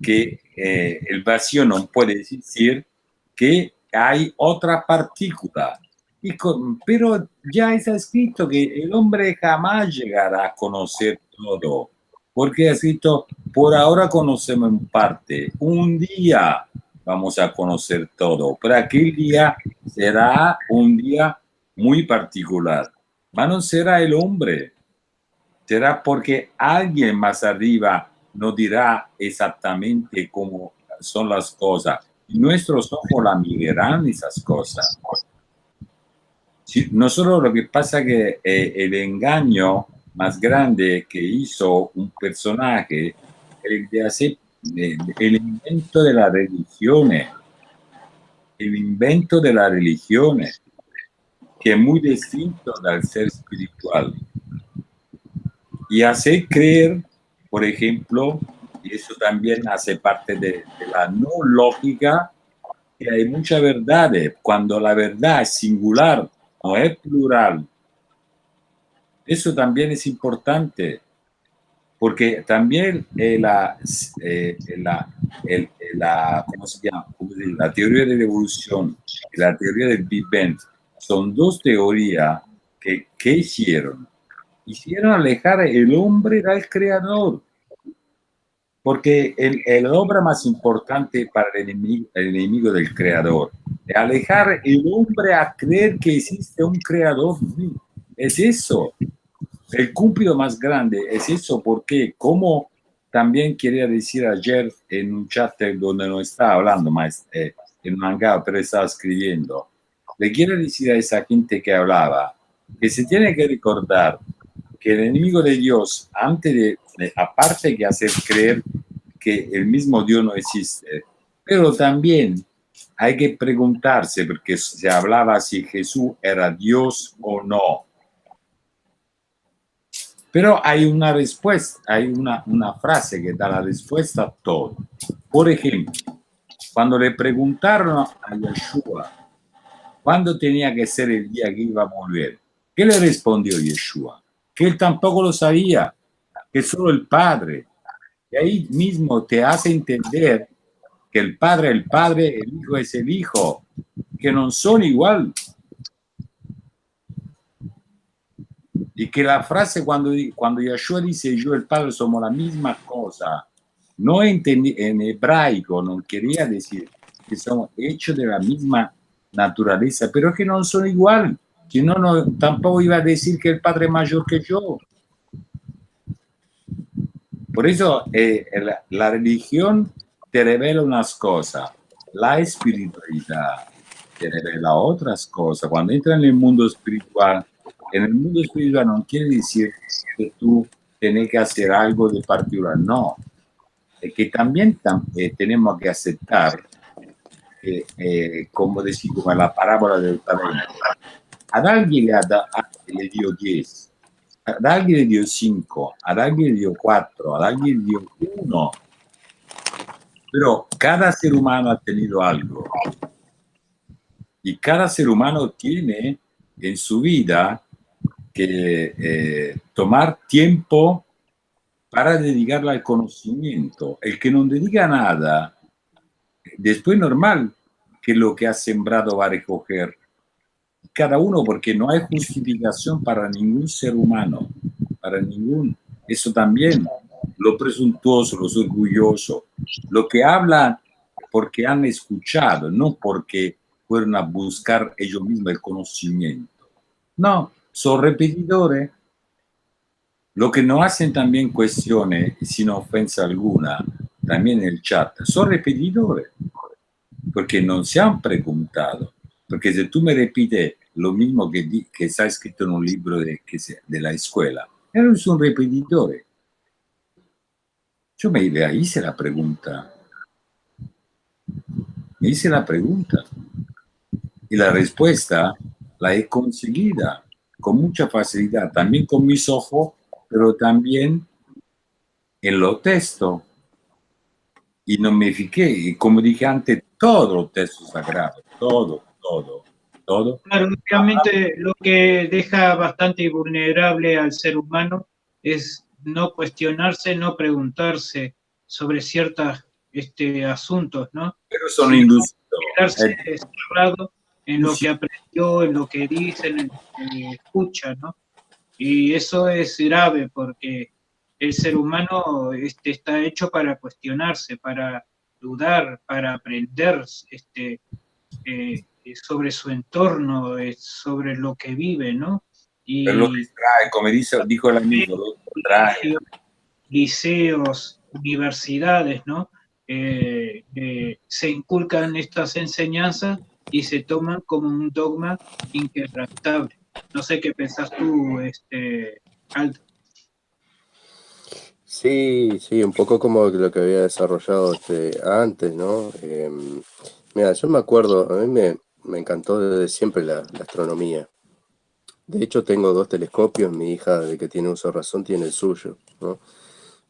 que el vacío no puede decir que hay otra partícula. Pero ya está escrito que el hombre jamás llegará a conocer todo, porque ha escrito, por ahora conocemos en parte, un día vamos a conocer todo, pero aquel día será un día muy particular, pero no será el hombre, será porque alguien más arriba nos dirá exactamente cómo son las cosas, y nuestros ojos la mirarán esas cosas. Sí, no solo lo que pasa que el engaño más grande que hizo un personaje, el de hacer el invento de las religiones, que es muy distinto del ser espiritual, y hacer creer, por ejemplo, y eso también hace parte de la no lógica, que hay mucha verdad, cuando la verdad es singular, no es plural. Eso también es importante, porque también ¿cómo se llama? La teoría de la evolución y la teoría del Big Bang son dos teorías que hicieron. Hicieron alejar el hombre del creador, porque la obra más importante para el enemigo del creador es alejar el hombre a creer que existe un creador. Es eso. El cumplido más grande es eso, porque como también quería decir ayer en un chat donde no estaba hablando, más en manga, pero estaba escribiendo, le quiero decir a esa gente que hablaba que se tiene que recordar que el enemigo de Dios, aparte de hacer creer que el mismo Dios no existe, pero también hay que preguntarse, porque se hablaba si Jesús era Dios o no. Pero hay una respuesta, hay una frase que da la respuesta a todo. Por ejemplo, cuando le preguntaron a Yeshua cuándo tenía que ser el día que iba a volver, ¿qué le respondió Yeshua? Que él tampoco lo sabía, que solo el Padre. Y ahí mismo te hace entender que el Padre es el Padre, el Hijo es el Hijo, que no son igual. Y que la frase cuando Yeshua dice yo y el Padre somos la misma cosa, no en hebraico, no quería decir que somos hechos de la misma naturaleza, pero que no son igual. Si no, no, tampoco iba a decir que el padre es mayor que yo. Por eso la religión te revela unas cosas, la espiritualidad te revela otras cosas. Cuando entras en el mundo espiritual no quiere decir que tú tienes que hacer algo de particular, no. Es que también tenemos que aceptar, como decía, como la parábola del talento. Ad alguien le dio 10, ad alguien le dio 5, ad alguien le dio 4, ad alguien le dio 1. Pero cada ser humano ha tenido algo. Y cada ser humano tiene en su vida que tomar tiempo para dedicarla al conocimiento. El que no dedica nada, después normal que lo que ha sembrado va a recoger. Cada uno, porque no hay justificación para ningún ser humano, para ningún. Eso también, lo presuntuoso, los orgullosos, lo que hablan porque han escuchado, no porque fueron a buscar ellos mismos el conocimiento. No, son repetidores. Lo que no hacen también cuestiones, sin ofensa alguna, también en el chat, son repetidores, porque no se han preguntado. Porque si tú me repites lo mismo que está escrito en un libro de la escuela, eres un repetidor. Yo me hice la pregunta. Me hice la pregunta. Y la respuesta la he conseguida con mucha facilidad, también con mis ojos, pero también en los textos. Y no me fijé, y como dije antes, todo los textos sagrados, todo. Claro, obviamente lo que deja bastante vulnerable al ser humano es no cuestionarse, no preguntarse sobre ciertos asuntos, ¿no? Pero son inducidos. Quedarse cerrado en lo que aprendió, en lo que dice, en lo que escucha, ¿no? Y eso es grave porque el ser humano está hecho para cuestionarse, para dudar, para aprender sobre su entorno, sobre lo que vive, ¿no? Y pero lo distrae, como dijo el amigo, lo distrae. Liceos, universidades, ¿no? Se inculcan estas enseñanzas y se toman como un dogma inquebrantable. No sé qué pensás tú, Aldo. Sí, un poco como lo que había desarrollado antes, ¿no? Mira, yo me acuerdo, a mí me encantó desde siempre la astronomía. De hecho, tengo 2 telescopios, mi hija, de que tiene uso de razón, tiene el suyo, ¿no?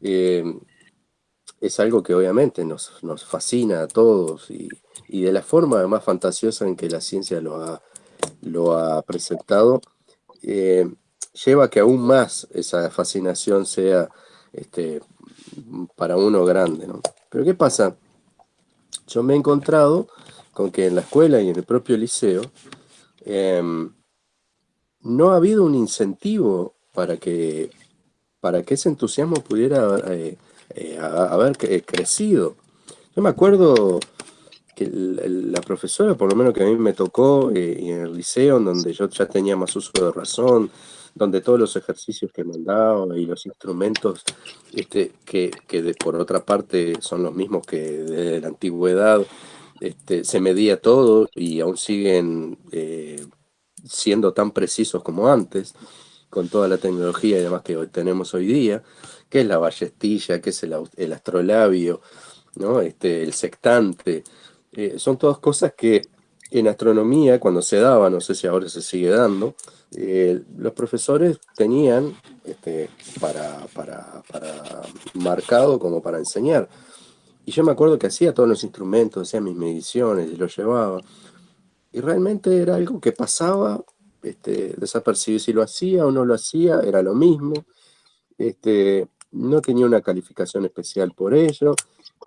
Es algo que obviamente nos fascina a todos y de la forma más fantasiosa en que la ciencia lo ha presentado, lleva a que aún más esa fascinación sea para uno grande, ¿no? Pero ¿qué pasa? Yo me he encontrado con que en la escuela y en el propio liceo no ha habido un incentivo para que ese entusiasmo pudiera haber crecido. Yo me acuerdo que la profesora, por lo menos que a mí me tocó, y en el liceo, en donde yo ya tenía más uso de razón, donde todos los ejercicios que mandaba y los instrumentos, por otra parte son los mismos que desde la antigüedad, se medía todo y aún siguen siendo tan precisos como antes, con toda la tecnología y demás que tenemos hoy día, que es la ballestilla, que es el astrolabio, ¿no? El sextante. Son todas cosas que en astronomía, cuando se daba, no sé si ahora se sigue dando, los profesores tenían para marcado como para enseñar. Y yo me acuerdo que hacía todos los instrumentos, hacía mis mediciones y los llevaba. Y realmente era algo que pasaba desapercibido. Si lo hacía o no lo hacía, era lo mismo. No tenía una calificación especial por ello.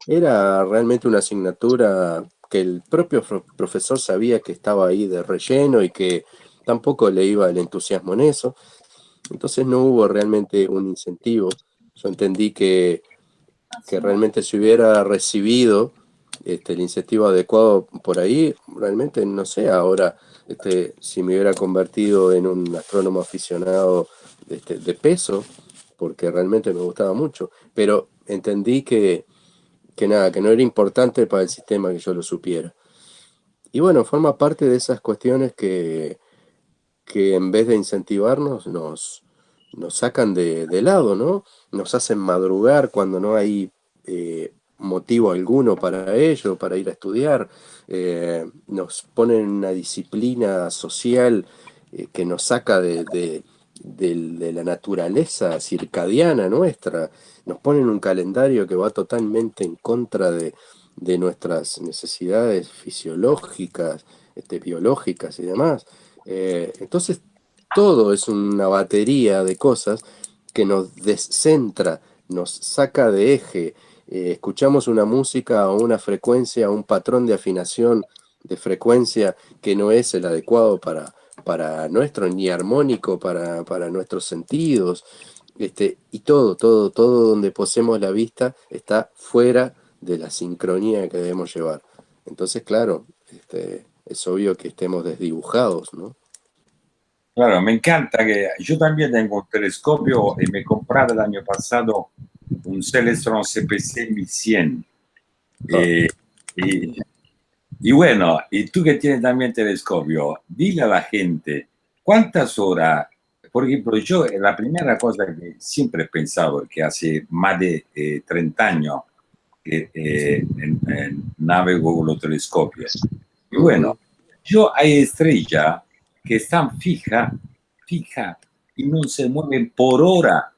Era realmente una asignatura que el propio profesor sabía que estaba ahí de relleno y que tampoco le iba el entusiasmo en eso. Entonces no hubo realmente un incentivo. Yo entendí que realmente si hubiera recibido el incentivo adecuado por ahí, realmente no sé ahora si me hubiera convertido en un astrónomo aficionado de peso, porque realmente me gustaba mucho, pero entendí que nada, que no era importante para el sistema que yo lo supiera. Y bueno, forma parte de esas cuestiones que en vez de incentivarnos nos sacan de lado, ¿no? Nos hacen madrugar cuando no hay motivo alguno para ello, para ir a estudiar. Nos ponen una disciplina social que nos saca de la naturaleza circadiana nuestra. Nos ponen un calendario que va totalmente en contra de nuestras necesidades fisiológicas, biológicas y demás. Entonces, todo es una batería de cosas que nos descentra, nos saca de eje. Escuchamos una música o una frecuencia, un patrón de afinación de frecuencia que no es el adecuado para nuestro, ni armónico para nuestros sentidos. Y todo donde posemos la vista está fuera de la sincronía que debemos llevar. Entonces, claro, es obvio que estemos desdibujados, ¿no? Claro, me encanta que yo también tengo un telescopio y me he comprado el año pasado un Celestron CPC 1100. Y, y bueno, y tú que tienes también telescopio, dile a la gente cuántas horas, por ejemplo, yo la primera cosa que siempre he pensado, que hace más de 30 años que navego con los telescopios. Y bueno, yo hay estrellas que están fija y no se mueven por hora.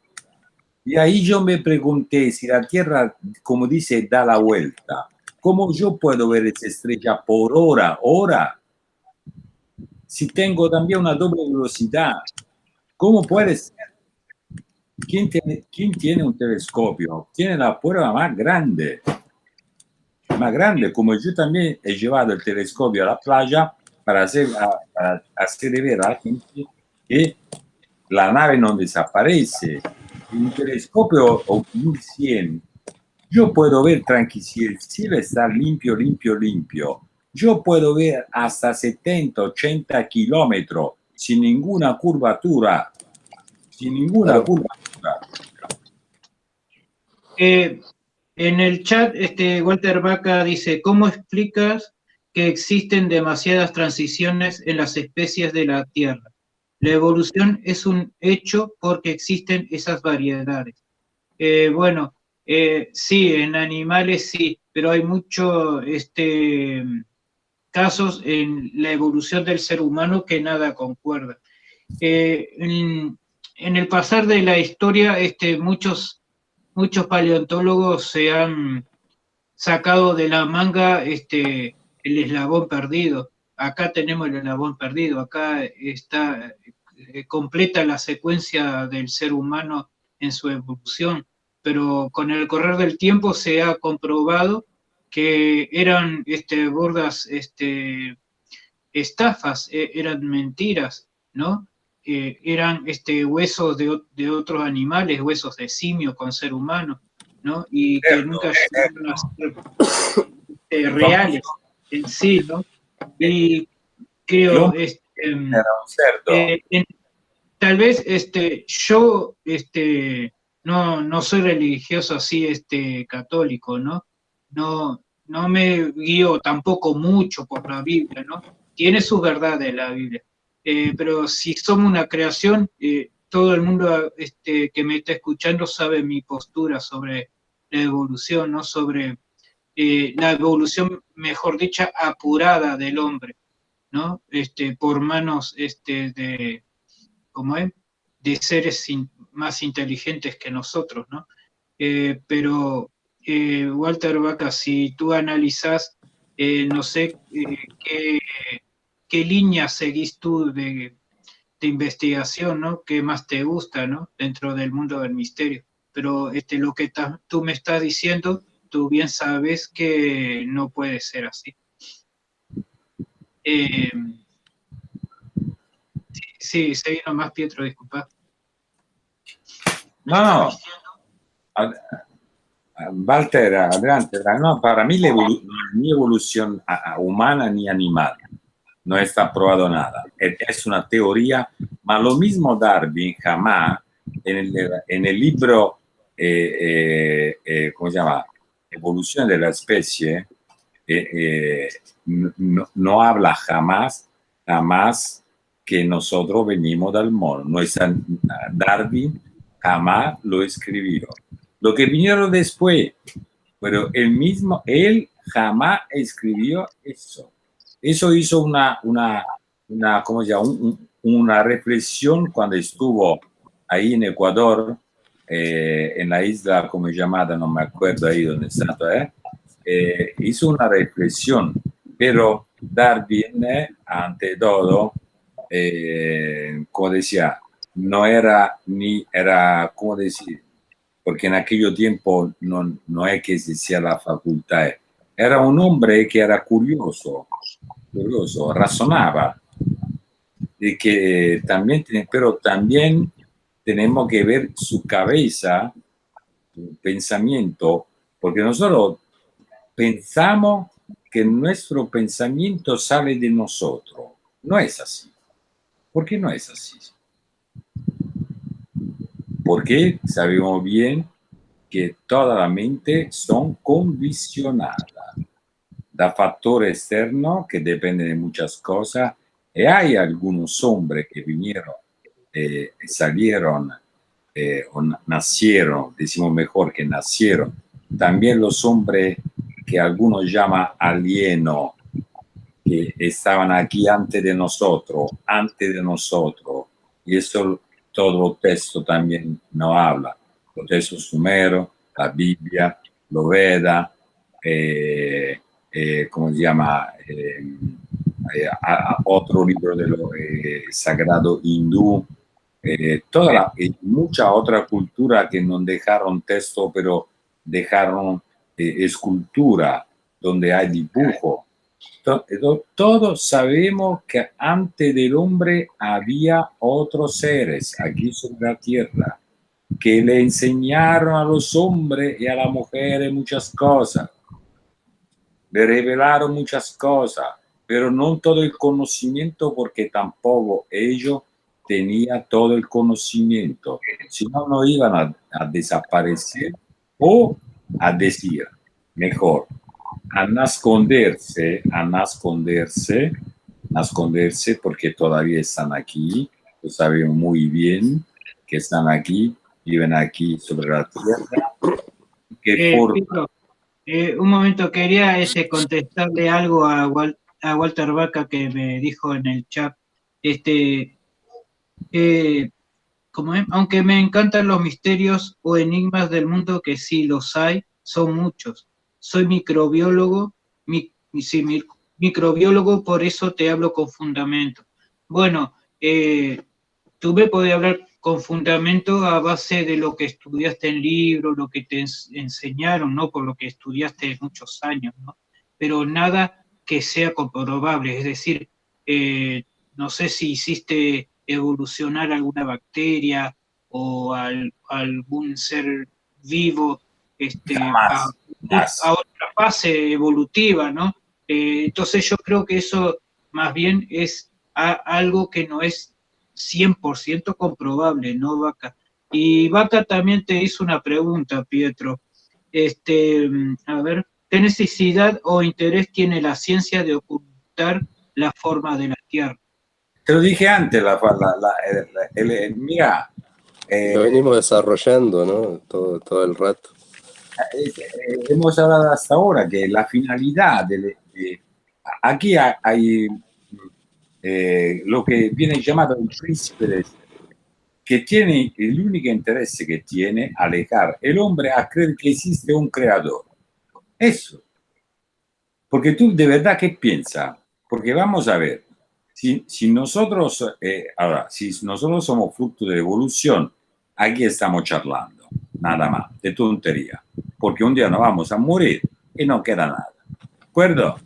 Y ahí yo me pregunté si la Tierra, como dice, da la vuelta. ¿Cómo yo puedo ver esa estrella por hora? Si tengo también una doble velocidad, ¿cómo puede ser? ¿Quién tiene un telescopio? Tiene la prueba más grande, como yo también he llevado el telescopio a la playa para hacer ver a la gente que la nave no desaparece. Un telescopio 1100, yo puedo ver tranquilo, si el cielo está limpio, yo puedo ver hasta 70, 80 kilómetros sin ninguna curvatura. Claro. En el chat, Walter Vaca dice, ¿cómo explicas que existen demasiadas transiciones en las especies de la Tierra? La evolución es un hecho porque existen esas variedades. Bueno, sí, en animales sí, pero hay muchos casos en la evolución del ser humano que nada concuerda. En el pasar de la historia, muchos paleontólogos se han sacado de la manga el eslabón perdido. Acá tenemos el eslabón perdido, acá está completa la secuencia del ser humano en su evolución, pero con el correr del tiempo se ha comprobado que eran burdas estafas, eran mentiras, ¿no? Eran huesos de otros animales, huesos de simio con ser humano, ¿no? Y que nunca llegaron a ser reales en sí, ¿no? Y creo, tal vez yo no soy religioso así católico, ¿no? No me guío tampoco mucho por la Biblia, ¿no? Tiene sus verdades la Biblia. Pero si somos una creación, todo el mundo que me está escuchando sabe mi postura sobre la evolución, ¿no? Sobre la evolución, mejor dicha, apurada del hombre, ¿no? Por manos ¿cómo es? De seres más inteligentes que nosotros, ¿no? Pero, Walter Vaca, si tú analizás, no sé qué línea seguís tú de investigación, ¿no? ¿Qué más te gusta, ¿no? Dentro del mundo del misterio. Pero lo que tú me estás diciendo, tú bien sabes que no puede ser así. Sí, seguí nomás, Pietro, disculpa. No. Walter, adelante. No, para mí ni evolución humana ni animal. No está probado nada. Es una teoría, pero lo mismo Darwin jamás en el libro, ¿cómo se llama? Evolución de la especie, no habla jamás que nosotros venimos del mono. No es, Darwin jamás lo escribió. Lo que vinieron después, pero él jamás escribió eso. Eso hizo ¿cómo se llama? Una reflexión cuando estuvo ahí en Ecuador, en la isla, como llamada, no me acuerdo ahí donde está, hizo una reflexión, pero Darwin, ante todo, como decía, no era ¿cómo decir? Porque en aquel tiempo no es que existía la facultad, era un hombre que era curioso, razonaba, y que también, pero también tenemos que ver su cabeza, su pensamiento, porque nosotros pensamos que nuestro pensamiento sale de nosotros. No es así. ¿Por qué no es así? Porque sabemos bien que toda la mente son condicionadas da factores externos que dependen de muchas cosas, y hay algunos hombres que vinieron, salieron o nacieron, decimos mejor que nacieron, también los hombres que algunos llaman alienos, que estaban aquí antes de nosotros, y eso todo el texto también nos habla, los textos sumeros, la Biblia, lo Veda, ¿cómo se llama? Otro libro de lo sagrado hindú, mucha otra cultura que no dejaron texto, pero dejaron escultura, donde hay dibujo. Todos sabemos que antes del hombre había otros seres aquí sobre la tierra que le enseñaron a los hombres y a las mujeres muchas cosas, le revelaron muchas cosas, pero no todo el conocimiento, porque tampoco ellos tenían todo el conocimiento, si no, no iban a desaparecer o a decir, mejor, a esconderse, porque todavía están aquí, lo sabemos muy bien que están aquí, viven aquí sobre la tierra. Pedro, un momento, quería contestarle algo a Walter Vaca que me dijo en el chat. Como es, aunque me encantan los misterios o enigmas del mundo, que sí los hay, son muchos. Soy microbiólogo, microbiólogo, por eso te hablo con fundamento. Bueno, tú me podés hablar con fundamento a base de lo que estudiaste en libros, lo que te enseñaron, ¿no? Por lo que estudiaste muchos años, ¿no? Pero nada que sea comprobable, es decir, no sé si hiciste evolucionar alguna bacteria o algún ser vivo a otra fase evolutiva, ¿no? Entonces yo creo que eso más bien es algo que no es 100% comprobable, ¿no, Vaca? Y Vaca también te hizo una pregunta, Pietro. A ver, ¿qué necesidad o interés tiene la ciencia de ocultar la forma de la Tierra? Te lo dije antes, mira. Lo venimos desarrollando, ¿no? Todo el rato. Hemos hablado hasta ahora que la finalidad aquí hay lo que viene llamado el príncipe, que tiene el único interés que tiene alejar el hombre a creer que existe un creador. Eso. Porque tú de verdad, ¿qué piensas? Porque vamos a ver, si nosotros, si nosotros somos fruto de evolución, aquí estamos charlando, nada más, de tontería, porque un día nos vamos a morir y no queda nada, ¿de acuerdo?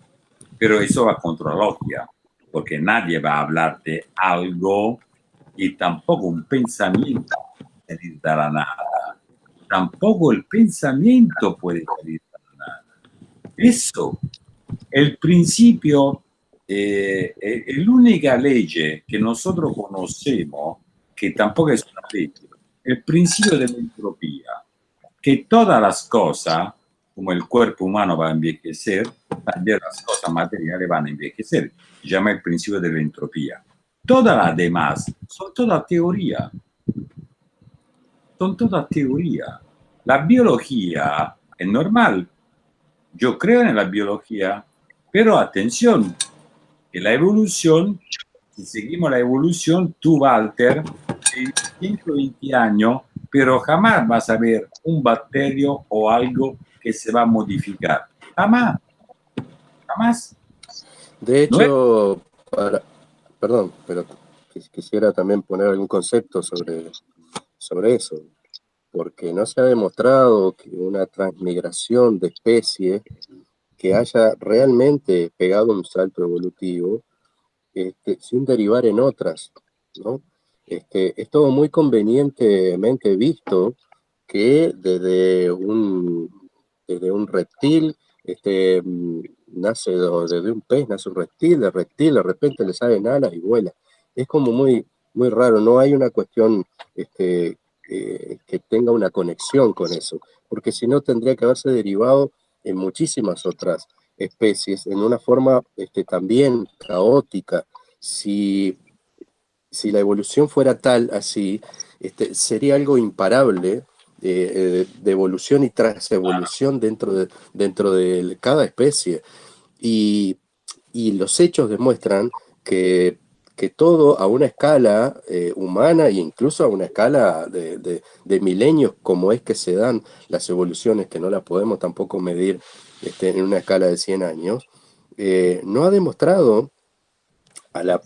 Pero eso va contra la lógica, porque nadie va a hablar de algo y tampoco un pensamiento de la nada. tampoco el pensamiento puede salir de la nada. Eso, el principio, la única ley que nosotros conocemos, que tampoco es una ley, el principio de la entropía, que todas las cosas, como el cuerpo humano va a envejecer, también las cosas materiales van a envejecer. Se llama el principio de la entropía. Todas las demás son toda teoría. Son toda teoría. La biología es normal. Yo creo en la biología, pero atención, que la evolución, si seguimos la evolución, tú, Walter, en 120 años, pero jamás vas a ver un bacterio o algo que se va a modificar. Jamás. Jamás. De ¿No es? hecho, perdón, pero quisiera también poner algún concepto sobre eso, porque no se ha demostrado que una transmigración de especies que haya realmente pegado un salto evolutivo sin derivar en otras, ¿no? Es todo muy convenientemente visto que desde un reptil nace, desde un pez nace un reptil, de reptil de repente le salen alas y vuela. Es como muy, muy raro, no hay una cuestión que tenga una conexión con eso, porque si no tendría que haberse derivado en muchísimas otras especies, en una forma también caótica. Si la evolución fuera tal así, sería algo imparable de evolución y tras evolución dentro de cada especie. Y, y los hechos demuestran que todo a una escala humana e incluso a una escala de milenios, como es que se dan las evoluciones, que no las podemos tampoco medir en una escala de 100 años, no ha demostrado,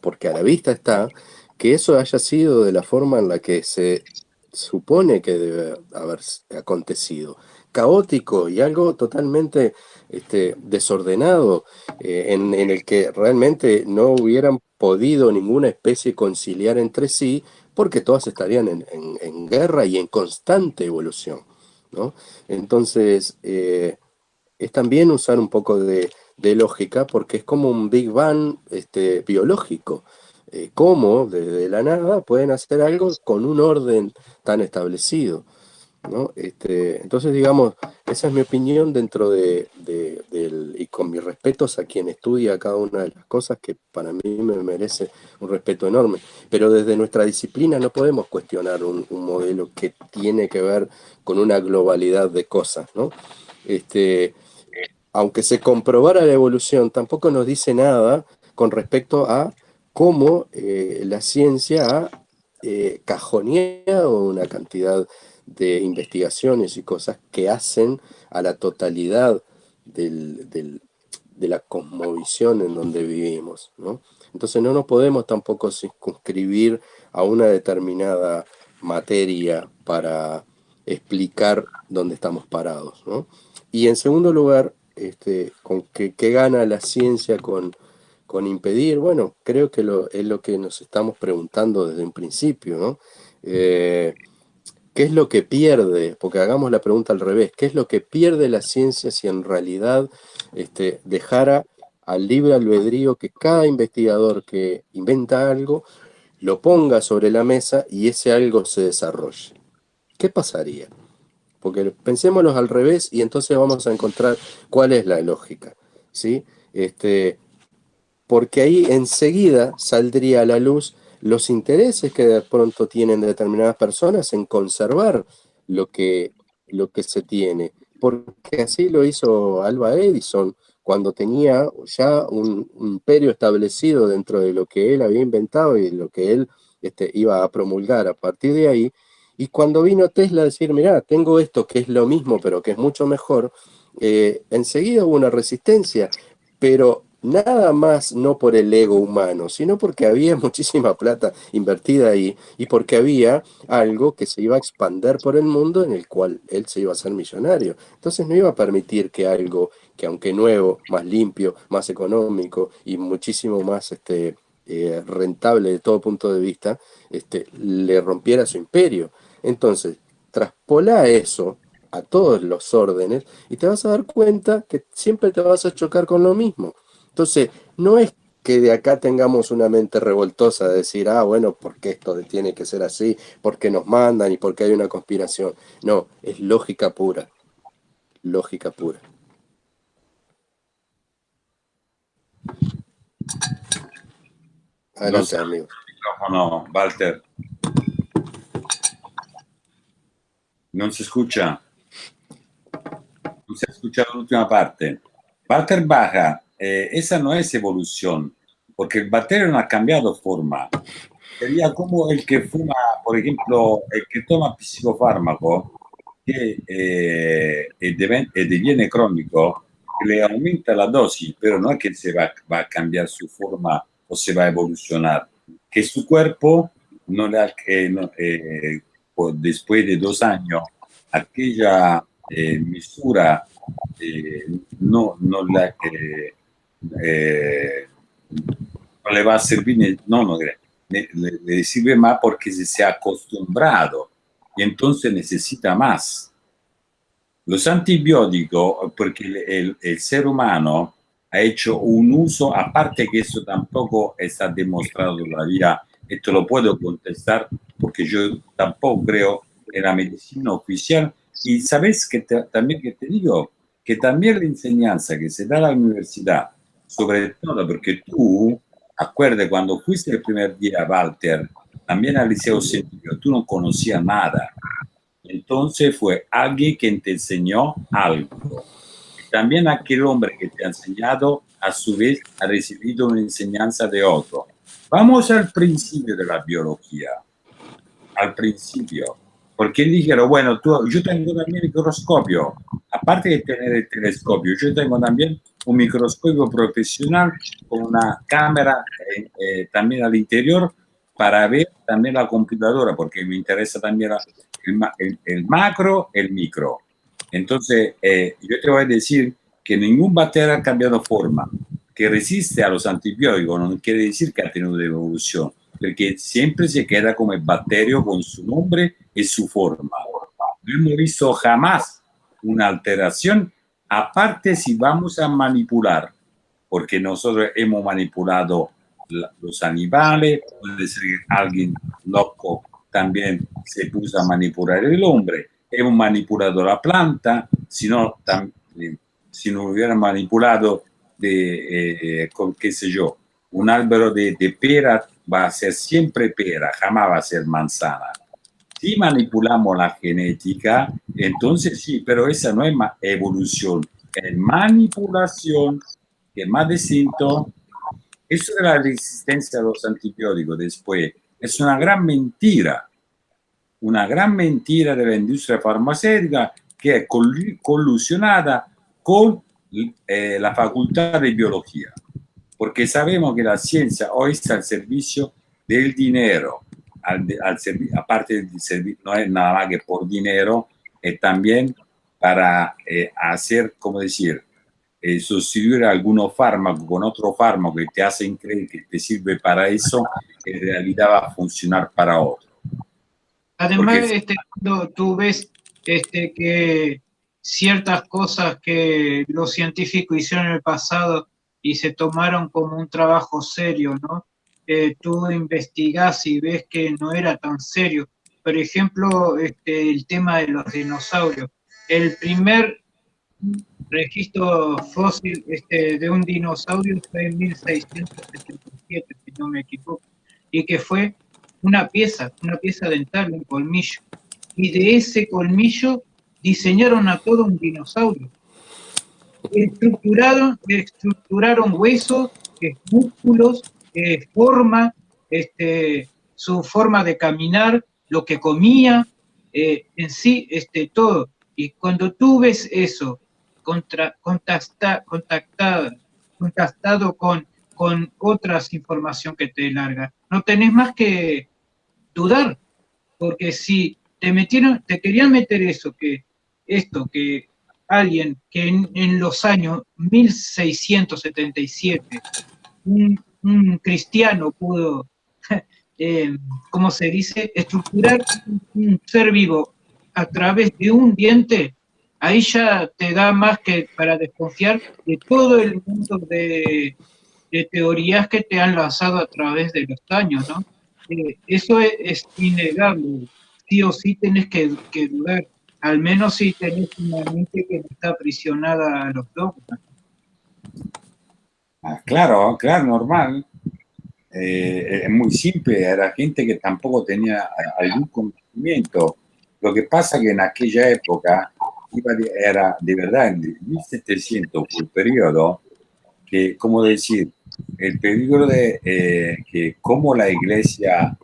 porque a la vista está, que eso haya sido de la forma en la que se supone que debe haber acontecido. Caótico y algo totalmente desordenado, en el que realmente no hubieran podido ninguna especie conciliar entre sí, porque todas estarían en guerra y en constante evolución, ¿no? Entonces, es también usar un poco de lógica, porque es como un Big Bang biológico. Cómo desde la nada pueden hacer algo con un orden tan establecido, ¿no? Entonces, digamos, esa es mi opinión dentro y con mis respetos a quien estudia cada una de las cosas, que para mí me merece un respeto enorme. Pero desde nuestra disciplina no podemos cuestionar un modelo que tiene que ver con una globalidad de cosas, ¿no? Aunque se comprobara la evolución, tampoco nos dice nada con respecto a cómo la ciencia ha cajoneado una cantidad de investigaciones y cosas que hacen a la totalidad de la cosmovisión en donde vivimos, ¿no? Entonces no nos podemos tampoco circunscribir a una determinada materia para explicar dónde estamos parados, ¿no? Y en segundo lugar, ¿con qué gana la ciencia con impedir? Bueno, creo que es lo que nos estamos preguntando desde un principio, ¿no? ¿Qué es lo que pierde? Porque hagamos la pregunta al revés. ¿Qué es lo que pierde la ciencia si en realidad dejara al libre albedrío que cada investigador que inventa algo lo ponga sobre la mesa y ese algo se desarrolle? ¿Qué pasaría? Porque pensémoslos al revés y entonces vamos a encontrar cuál es la lógica, ¿sí? Porque ahí enseguida saldría a la luz los intereses que de pronto tienen determinadas personas en conservar lo que, lo que se tiene. Porque así lo hizo Alva Edison cuando tenía ya un imperio establecido dentro de lo que él había inventado y lo que él iba a promulgar a partir de ahí. Y cuando vino Tesla a decir, mirá, tengo esto que es lo mismo, pero que es mucho mejor, enseguida hubo una resistencia, pero nada más no por el ego humano, sino porque había muchísima plata invertida ahí y porque había algo que se iba a expandir por el mundo en el cual él se iba a hacer millonario. Entonces no iba a permitir que algo que aunque nuevo, más limpio, más económico y muchísimo más rentable de todo punto de vista, le rompiera su imperio. Entonces, traspola eso a todos los órdenes y te vas a dar cuenta que siempre te vas a chocar con lo mismo. Entonces, no es que de acá tengamos una mente revoltosa de decir, ah, bueno, ¿por qué esto tiene que ser así? ¿Por qué nos mandan y por qué hay una conspiración? No, es lógica pura. Lógica pura. Adelante, No amigo. micrófono, Walter. No se escucha. No se escucha la última parte. Walter baja. Esa no es evolución, porque el bacterio no ha cambiado forma. Sería como el que fuma, por ejemplo, el que toma psicofármaco, que diviene crónico, que le aumenta la dosis, pero no es que se va a cambiar su forma o se va a evolucionar, que su cuerpo no le después de 2 años, aquella misura no le va a servir, no le sirve más porque se ha acostumbrado y entonces necesita más. Los antibióticos, porque el ser humano ha hecho un uso, aparte que eso tampoco está demostrado todavía, esto lo puedo contestar porque yo tampoco creo en la medicina oficial. Y sabes que también que te digo, que también la enseñanza que se da a la universidad, sobre todo porque tú, acuérdate, cuando fuiste el primer día, Walter, también al liceo científico, tú no conocías nada. Entonces fue alguien quien te enseñó algo. Y también aquel hombre que te ha enseñado, a su vez, ha recibido una enseñanza de otro. Vamos al principio de la biología. Al principio. Porque dijeron, bueno, yo tengo también microscopio. Aparte de tener el telescopio, yo tengo también un microscopio profesional con una cámara también al interior para ver también la computadora, porque me interesa también el macro, el micro. Entonces, yo te voy a decir que ningún bacterio ha cambiado forma. Que resiste a los antibióticos no quiere decir que ha tenido evolución, porque siempre se queda como el bacterio con su nombre y su forma. No hemos visto jamás una alteración, aparte si vamos a manipular, porque nosotros hemos manipulado los animales, puede ser que alguien loco también se puso a manipular el hombre, hemos manipulado la planta, si no hubieran manipulado con qué sé yo, un árbol de pera va a ser siempre pera, jamás va a ser manzana. Si manipulamos la genética, entonces sí, pero esa no es evolución, es manipulación, que es más distinto. Eso de la resistencia a los antibióticos después es una gran mentira de la industria farmacéutica que es colusionada con la facultad de biología, porque sabemos que la ciencia hoy está al servicio del dinero, aparte del servicio, no es nada más que por dinero, es también para hacer, como decir, sustituir algunos fármacos con otro fármaco que te hacen creer que te sirve para eso, en realidad va a funcionar para otro. Además, cuando tú ves que ciertas cosas que los científicos hicieron en el pasado y se tomaron como un trabajo serio, ¿no? Tú investigás y ves que no era tan serio. Por ejemplo, el tema de los dinosaurios. El primer registro fósil de un dinosaurio fue en 1677, si no me equivoco, y que fue una pieza dental, un colmillo. Y de ese colmillo diseñaron a todo un dinosaurio. Estructuraron huesos, músculos, forma, su forma de caminar, lo que comía, en sí, todo. Y cuando tú ves eso contrastado con otras información que te larga, no tenés más que dudar, porque si te querían meter que alguien que en los años 1677 un cristiano pudo, ¿cómo se dice?, estructurar un ser vivo a través de un diente, ahí ya te da más que para desconfiar de todo el mundo de teorías que te han lanzado a través de los años, ¿no? Eso es innegable. Sí o sí tenés que dudar, al menos si tenés una mente que no está aprisionada a los dogmas. Ah, claro, claro, normal. Es muy simple, era gente que tampoco tenía algún conocimiento. Lo que pasa que en aquella época era de verdad, en 1700 fue el periodo que, como decir, el peligro de que como la iglesia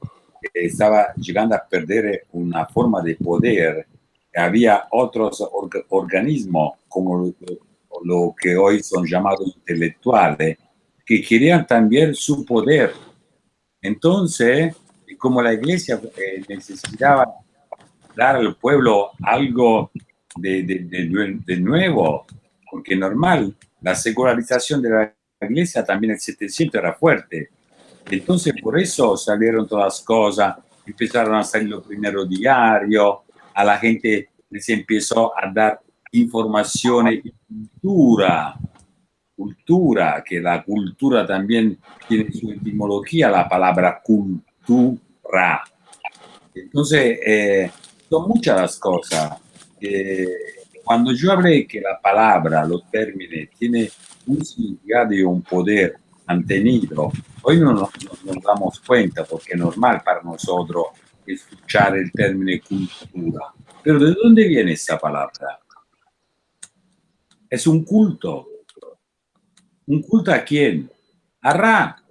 estaba llegando a perder una forma de poder, había otros organismos como lo que hoy son llamados intelectuales, que querían también su poder. Entonces, como la iglesia necesitaba dar al pueblo algo de nuevo, porque normal, la secularización de la iglesia también en el 700 era fuerte. Entonces, por eso salieron todas las cosas, empezaron a salir los primeros diarios, a la gente les empezó a dar informaciones y cultura, que la cultura también tiene su etimología, la palabra cultura. Entonces, son muchas las cosas. Cuando yo hablé que la palabra, los términos, tiene un significado y un poder mantenido, hoy no nos damos cuenta porque es normal para nosotros escuchar el término cultura. Pero ¿de dónde viene esa palabra? Es un culto. ¿Un culto a quién? A Ra.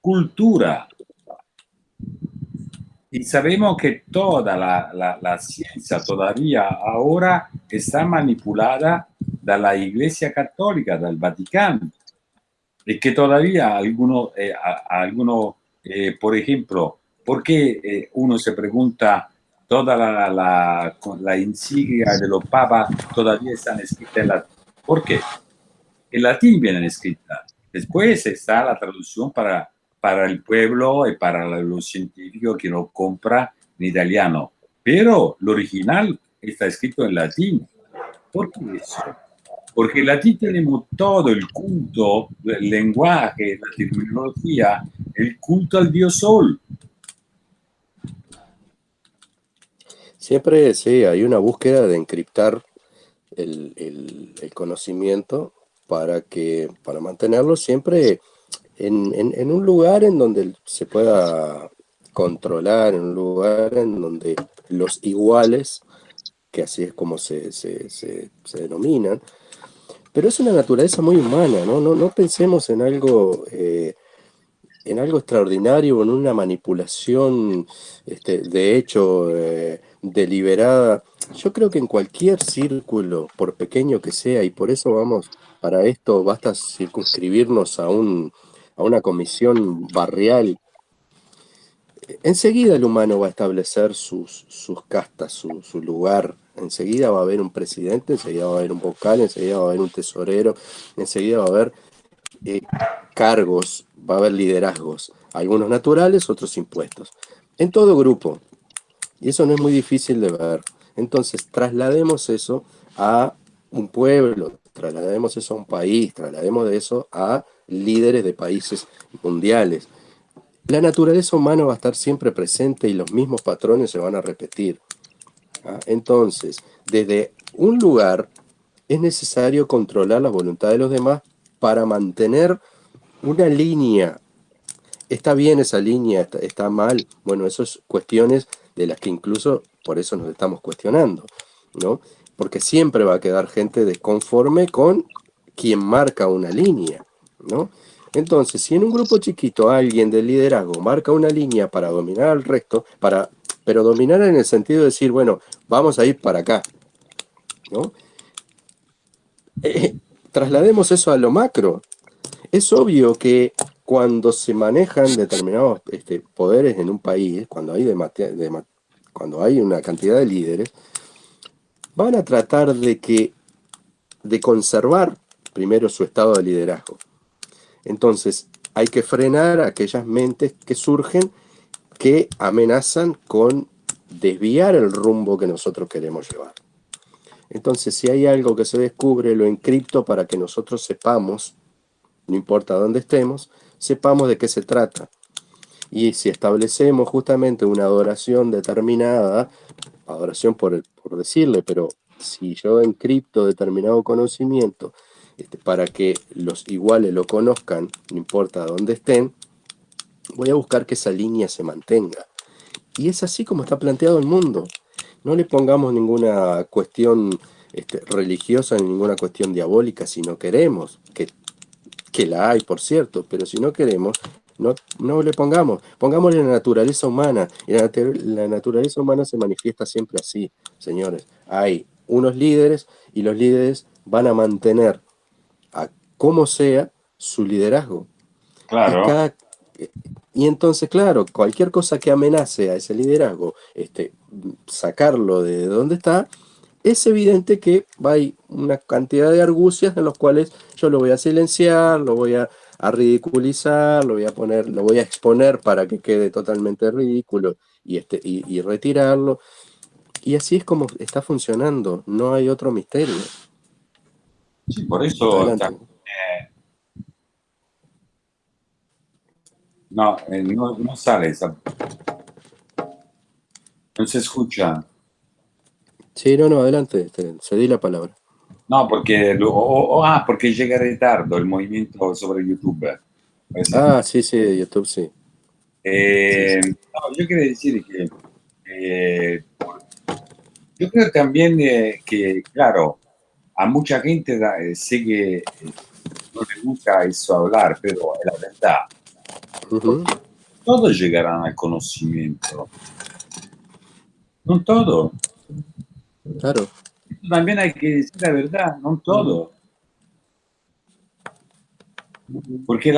Cultura. Y sabemos que toda la ciencia todavía ahora está manipulada de la Iglesia Católica, del Vaticano. Y que todavía algunos, por ejemplo, ¿por qué uno se pregunta toda la insignia de los papas todavía están escritas en latín? ¿Por qué? En latín vienen escritas. Después está la traducción para el pueblo y para los científicos que lo compra en italiano. Pero lo original está escrito en latín. ¿Por qué eso? Porque en latín tenemos todo el culto, el lenguaje, la terminología, el culto al dios sol. Siempre sí, hay una búsqueda de encriptar el conocimiento para mantenerlo siempre en un lugar en donde se pueda controlar, en un lugar en donde los iguales, que así es como se denominan, pero es una naturaleza muy humana, ¿no? No pensemos en algo extraordinario, en una manipulación, de hecho, deliberada. Yo creo que en cualquier círculo, por pequeño que sea, y por eso vamos, para esto basta circunscribirnos a una comisión barrial, enseguida el humano va a establecer sus castas, su lugar. Enseguida va a haber un presidente, enseguida va a haber un vocal, enseguida va a haber un tesorero, enseguida va a haber cargos, va a haber liderazgos, algunos naturales, otros impuestos, en todo grupo, y eso no es muy difícil de ver. Entonces, traslademos eso a un pueblo, traslademos eso a un país, traslademos eso a líderes de países mundiales. La naturaleza humana va a estar siempre presente y los mismos patrones se van a repetir. Entonces, desde un lugar es necesario controlar la voluntad de los demás para mantener una línea. ¿Está bien esa línea? ¿Está mal? Bueno, eso es cuestiones de las que incluso por eso nos estamos cuestionando, ¿no? Porque siempre va a quedar gente desconforme con quien marca una línea, ¿no? Entonces, si en un grupo chiquito alguien del liderazgo marca una línea para dominar al resto, pero dominar en el sentido de decir, bueno, vamos a ir para acá, ¿no? Traslademos eso a lo macro. Es obvio que cuando se manejan determinados poderes en un país, cuando hay una cantidad de líderes, van a tratar de conservar primero su estado de liderazgo. Entonces, hay que frenar aquellas mentes que surgen que amenazan con desviar el rumbo que nosotros queremos llevar. Entonces, si hay algo que se descubre, lo encripto para que nosotros sepamos, no importa dónde estemos, sepamos de qué se trata. Y si establecemos justamente una adoración determinada, adoración por decirle, pero si yo encripto determinado conocimiento para que los iguales lo conozcan, no importa dónde estén, voy a buscar que esa línea se mantenga. Y es así como está planteado el mundo. No le pongamos ninguna cuestión religiosa ni ninguna cuestión diabólica si no queremos, que la hay, por cierto, pero si no queremos, no le pongámosle la naturaleza humana. Y la naturaleza humana se manifiesta siempre así, señores. Hay unos líderes y los líderes van a mantener, a como sea, su liderazgo. Claro. Y entonces, claro, cualquier cosa que amenace a ese liderazgo, sacarlo de donde está, es evidente que hay una cantidad de argucias en los cuales yo lo voy a silenciar, lo voy a ridiculizar, lo voy a exponer para que quede totalmente ridículo y retirarlo. Y así es como está funcionando, no hay otro misterio. Sí, por eso no sale esa. No se escucha. Sí, no, adelante, cedí la palabra. No, porque porque llega tarde el movimiento sobre YouTube. Sí, de YouTube, sí. No, yo quiero decir que yo creo también que, claro, a mucha gente sé que no le gusta eso hablar, pero es la verdad. Todos llegarán al conocimiento. No todo. Claro. También hay que decir la verdad, no todo. Porque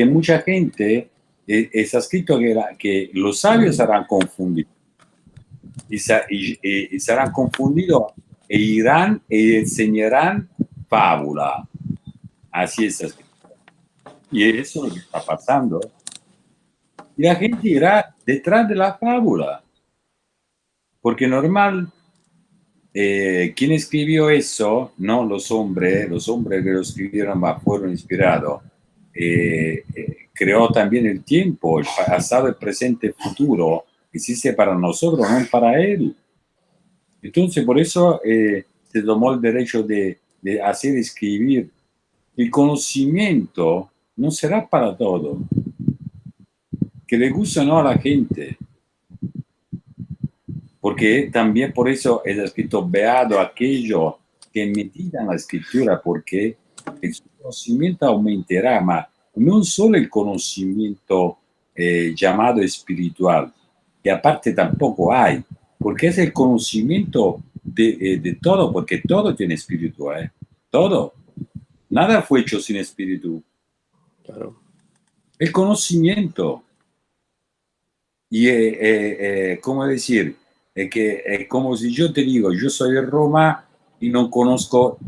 mucha gente está escrito que los sabios serán confundidos. Y serán confundidos e irán e enseñarán fábula. Así es escrito. Y eso es lo que está pasando. Y la gente irá detrás de la fábula. Porque normal, quien escribió eso, no los hombres que lo escribieron fueron inspirados. Creó también el tiempo, el pasado, el presente, el futuro, existe para nosotros, no para él. Entonces, por eso se tomó el derecho de hacer escribir. El conocimiento no será para todo. Que le guste o no a la gente. Porque también por eso es escrito beado aquello que meditan la escritura, porque el conocimiento aumentará, ma no solo el conocimiento llamado espiritual, que aparte tampoco hay, porque es el conocimiento de todo, porque todo tiene espíritu, todo. Nada fue hecho sin espíritu. Claro. El conocimiento. Y, ¿cómo decir? Es como si yo te digo, yo soy de Roma y no conozco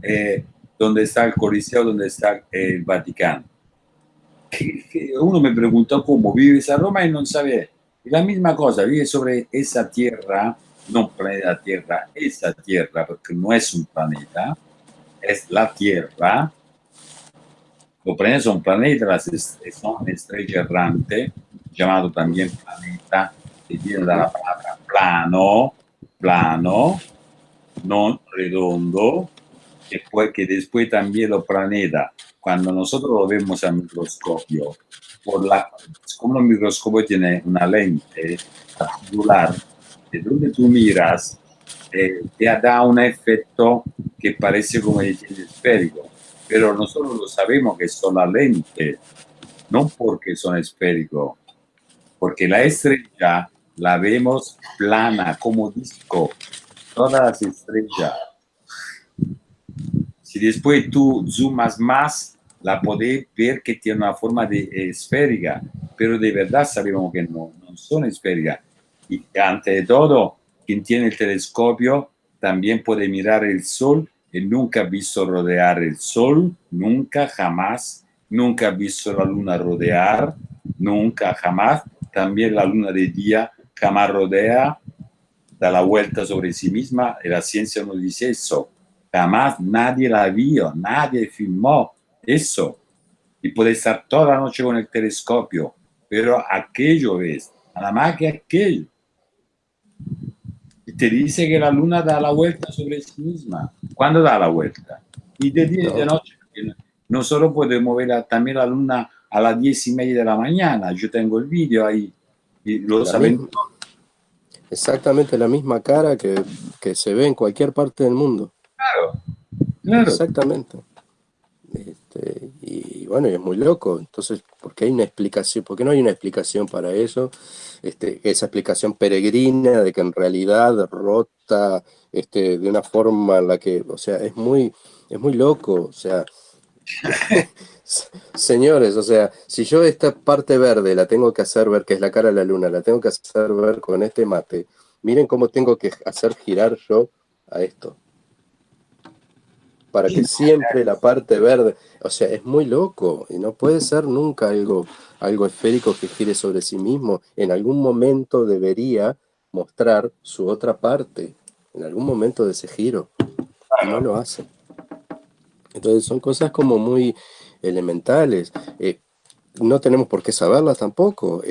dónde está el Coliseo, dónde está el Vaticano. Uno me preguntó cómo vives a Roma y no sabe. La misma cosa, vive sobre esa tierra, no planeta Tierra, esa tierra, porque no es un planeta, es la Tierra. Los planetas son planetas, son estrellas errantes, llamado también planeta, que viene de la palabra plano, no redondo, que después también los planetas, cuando nosotros lo vemos al microscopio, como el microscopio tiene una lente particular, de donde tú miras, te da un efecto que parece como el esférico, pero nosotros lo sabemos que son la lente, no porque son esféricos, porque la estrella la vemos plana, como disco, todas las estrellas. Si después tú zoomas más, la podés ver que tiene una forma de esférica, pero de verdad sabemos que no son esféricas. Y ante de todo, quien tiene el telescopio también puede mirar el sol y nunca ha visto rodear el sol, nunca, jamás, nunca ha visto la luna rodear, nunca, jamás. También la luna de día jamás rodea, da la vuelta sobre sí misma y la ciencia nos dice eso. Jamás nadie la vio, nadie filmó eso. Y puede estar toda la noche con el telescopio, pero aquello ves, nada más que aquello. Y te dice que la luna da la vuelta sobre sí misma. ¿Cuándo da la vuelta? Y de día y de noche. No solo puede mover también la luna a las 10:30 de la mañana. Yo tengo el vídeo ahí. Y lo saben. Exactamente la misma cara que se ve en cualquier parte del mundo. Claro, claro. Exactamente. Y bueno, y es muy loco. Entonces, ¿por qué hay una explicación? ¿Por qué no hay una explicación para eso? Esa explicación peregrina de que en realidad rota de una forma en la que, o sea, es muy loco. O sea, señores, o sea, si yo esta parte verde la tengo que hacer ver, que es la cara de la luna, la tengo que hacer ver con este mate, miren cómo tengo que hacer girar yo a esto, para que siempre la parte verde, o sea, es muy loco, y no puede ser nunca algo esférico que gire sobre sí mismo. En algún momento debería mostrar su otra parte, en algún momento de ese giro, y no lo hace. Entonces son cosas como muy elementales. No tenemos por qué saberlas tampoco,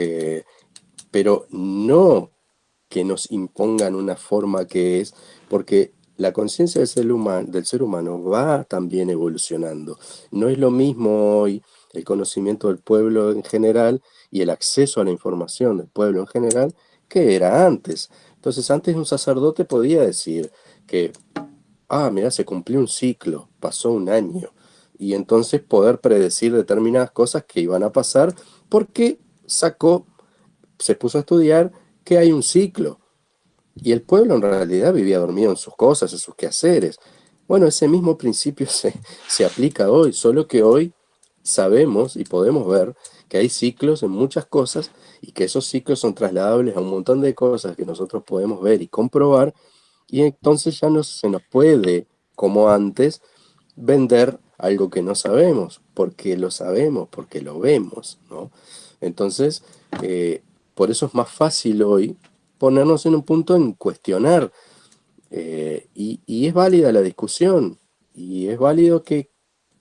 pero no que nos impongan una forma que es, porque la conciencia del ser humano va también evolucionando. No es lo mismo hoy el conocimiento del pueblo en general y el acceso a la información del pueblo en general que era antes. Entonces antes un sacerdote podía decir que, mira, se cumplió un ciclo, pasó un año, y entonces poder predecir determinadas cosas que iban a pasar porque se puso a estudiar que hay un ciclo. Y el pueblo en realidad vivía dormido en sus cosas, en sus quehaceres. Bueno, ese mismo principio se aplica hoy, solo que hoy sabemos y podemos ver que hay ciclos en muchas cosas y que esos ciclos son trasladables a un montón de cosas que nosotros podemos ver y comprobar, y entonces ya no se nos puede, como antes, vender algo que no sabemos, porque lo sabemos, porque lo vemos, ¿no? Entonces, por eso es más fácil hoy ponernos en un punto en cuestionar, y es válida la discusión, y es válido que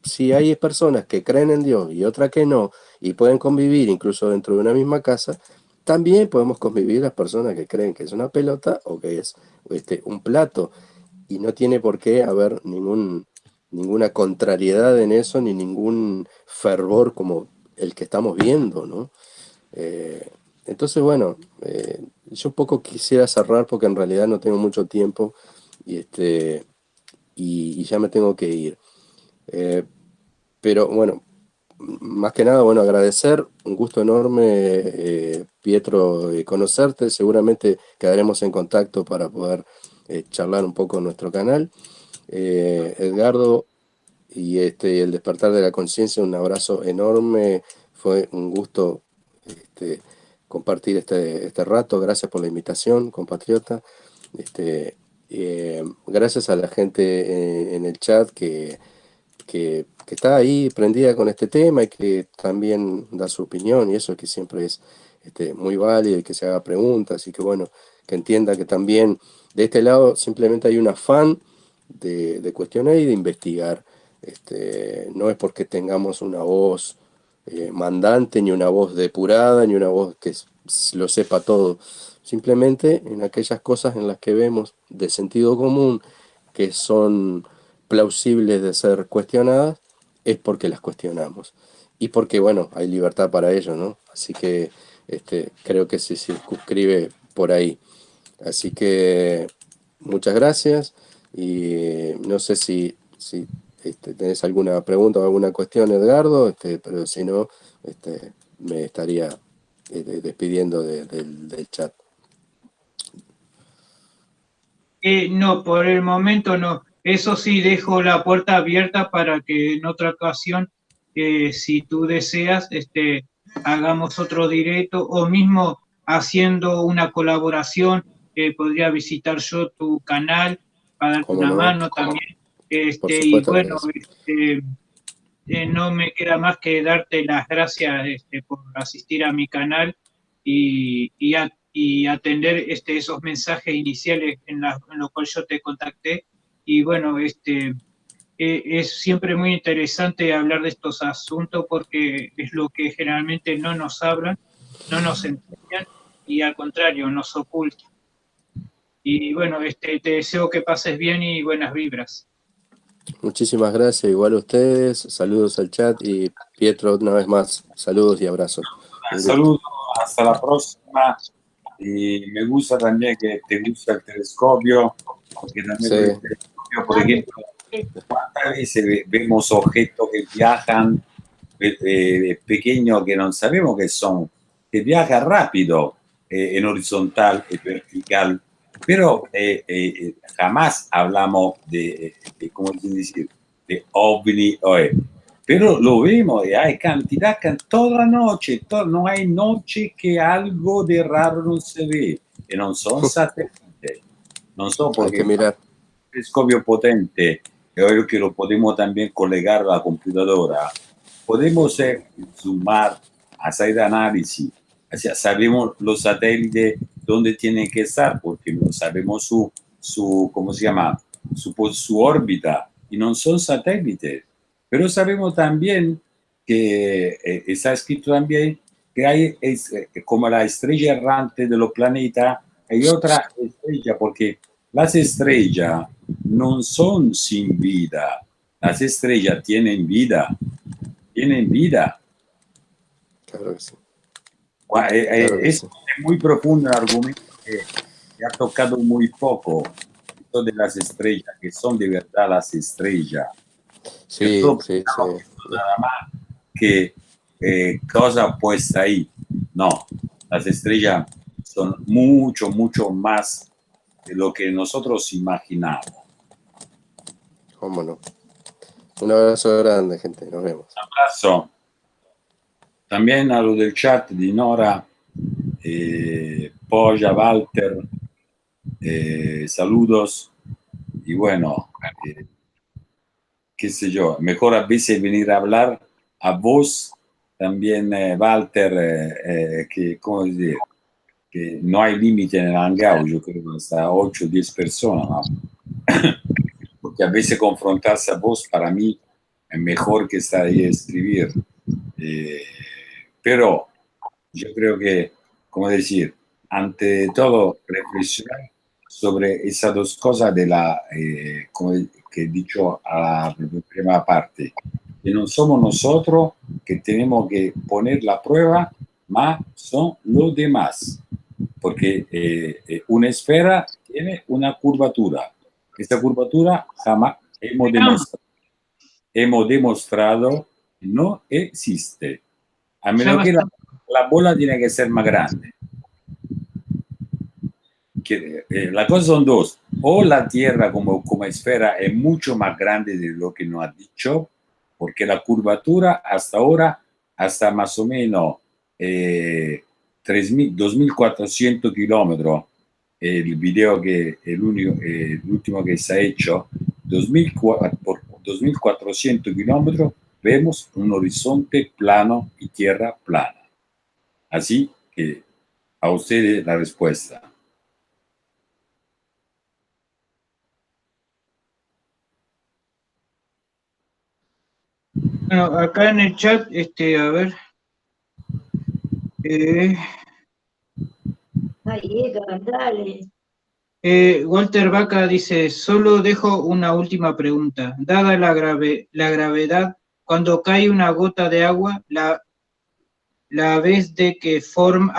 si hay personas que creen en Dios y otras que no, y pueden convivir incluso dentro de una misma casa, también podemos convivir las personas que creen que es una pelota o que es un plato, y no tiene por qué haber ninguna contrariedad en eso, ni ningún fervor como el que estamos viendo, ¿no? Entonces, bueno, yo un poco quisiera cerrar porque en realidad no tengo mucho tiempo y, y ya me tengo que ir. Pero bueno, más que nada, bueno, agradecer, un gusto enorme, Pietro, conocerte. Seguramente quedaremos en contacto para poder charlar un poco en nuestro canal. Edgardo, y el despertar de la conciencia, un abrazo enorme, fue un gusto compartir este rato. Gracias por la invitación, compatriota. Gracias a la gente en el chat que está ahí prendida con este tema y que también da su opinión, y eso que siempre es muy válido, y que se haga preguntas, y que bueno, que entienda que también de este lado simplemente hay un afán de cuestionar y de investigar. No es porque tengamos una voz mandante, ni una voz depurada, ni una voz que lo sepa todo. Simplemente en aquellas cosas en las que vemos de sentido común que son plausibles de ser cuestionadas, es porque las cuestionamos. Y porque, bueno, hay libertad para ello, ¿no? Así que creo que se circunscribe por ahí. Así que muchas gracias, y no sé si tenés alguna pregunta o alguna cuestión, Edgardo, pero si no, me estaría despidiendo del chat. No, por el momento no. Eso sí, dejo la puerta abierta para que en otra ocasión, si tú deseas, hagamos otro directo, o mismo haciendo una colaboración, podría visitar yo tu canal para darte ¿Cómo una no? mano también. Por Y supuesto, bueno, agradezco. no me queda más que darte las gracias por asistir a mi canal, y y atender esos mensajes iniciales en los cuales yo te contacté. Y bueno, es siempre muy interesante hablar de estos asuntos porque es lo que generalmente no nos hablan, no nos enseñan y al contrario, nos ocultan. Y bueno, te deseo que pases bien y buenas vibras. Muchísimas gracias, igual a ustedes, saludos al chat y Pietro una vez más, saludos y abrazos. Saludos, hasta la próxima. Y me gusta también que te gusta el telescopio, porque también el telescopio, por ejemplo, ¿cuántas veces vemos objetos que viajan pequeños que no sabemos qué son, que viajan rápido en horizontal y vertical, pero jamás hablamos ¿cómo decir? De ovni, pero lo vemos y hay cantidad, toda la noche, no hay noche que algo de raro no se ve, y no son satélites, no son porque hay que mirar. Un telescopio potente, es que lo podemos también colegar a la computadora, podemos zoomar, hacer análisis, o sea, sabemos los satélites dónde tienen que estar, porque no sabemos ¿cómo se llama? Su órbita, y no son satélites. Pero sabemos también que está escrito también que hay, como la estrella errante de los planetas, hay otra estrella, porque las estrellas no son sin vida, las estrellas tienen vida. Tienen vida. Claro que sí. Es muy profundo el argumento que ha tocado muy poco, esto de las estrellas, que son de verdad las estrellas. Sí, sí. Nada más que cosa puesta ahí. No, las estrellas son mucho, mucho más de lo que nosotros imaginamos. Cómo no. Un abrazo grande, gente. Nos vemos. Un abrazo. También a lo del chat di Nora, Polla, Walter, saludos. Y bueno, qué sé yo, mejor a veces venir a hablar a vos, también Walter, que, ¿cómo decir? Que no hay límite en el hangout, yo creo que hasta 8 o 10 personas, ¿no? Porque a veces confrontarse a vos para mí es mejor que estar ahí a escribir. Pero yo creo que, como decir, ante todo, reflexionar sobre esas dos cosas de como que he dicho a la primera parte, que no somos nosotros que tenemos que poner la prueba, más son los demás, porque una esfera tiene una curvatura. Esta curvatura jamás hemos demostrado que no existe, a menos que la bola tiene que ser más grande. La cosa son dos: o la Tierra como esfera es mucho más grande de lo que nos ha dicho, porque la curvatura hasta ahora, hasta más o menos 2.400 kilómetros, el video que el último que se ha hecho, 2.400 kilómetros, vemos un horizonte plano y tierra plana. Así que a ustedes la respuesta. Bueno, acá en el chat, a ver. Dale. Walter Vaca dice, solo dejo una última pregunta. Dada la gravedad, cuando cae una gota de agua, a la vez de que forma,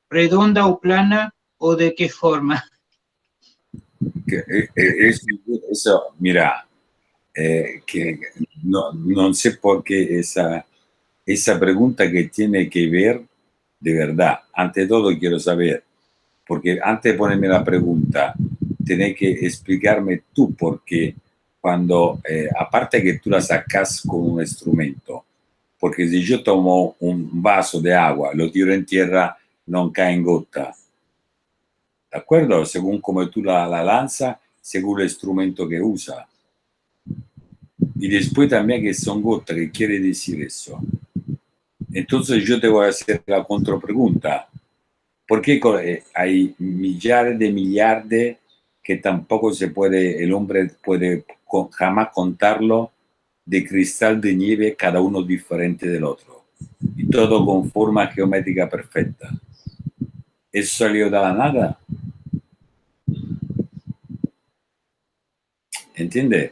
redonda o plana, o de qué forma. Eso, mira, que no sé por qué esa pregunta que tiene que ver de verdad. Ante todo quiero saber, porque antes de ponerme la pregunta, tenés que explicarme tú por qué cuando, aparte que tú la sacas con un instrumento, porque si yo tomo un vaso de agua, lo tiro en tierra, no cae en gota. ¿De acuerdo? Según como tú la lanzas, según el instrumento que usa. Y después también que son gotas, ¿qué quiere decir eso? Entonces yo te voy a hacer la contrapregunta. Porque hay millares de millardes que tampoco se puede, el hombre puede jamás contarlo, de cristal de nieve, cada uno diferente del otro. Y todo con forma geométrica perfecta. Eso salió de la nada. ¿Entiendes?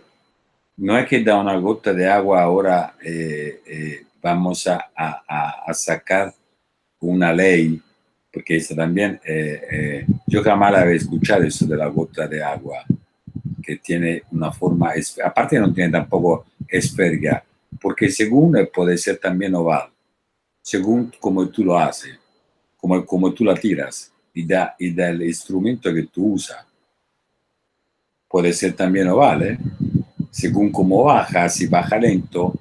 No es que da una gota de agua ahora vamos a sacar una ley, porque eso también, yo jamás la había escuchado eso de la gota de agua, que tiene una forma, aparte no tiene tampoco esférica, porque según puede ser también oval, según como tú lo haces, como tú la tiras y del instrumento que tú usas. Puede ser también oval, ¿eh? Según cómo baja, si baja lento.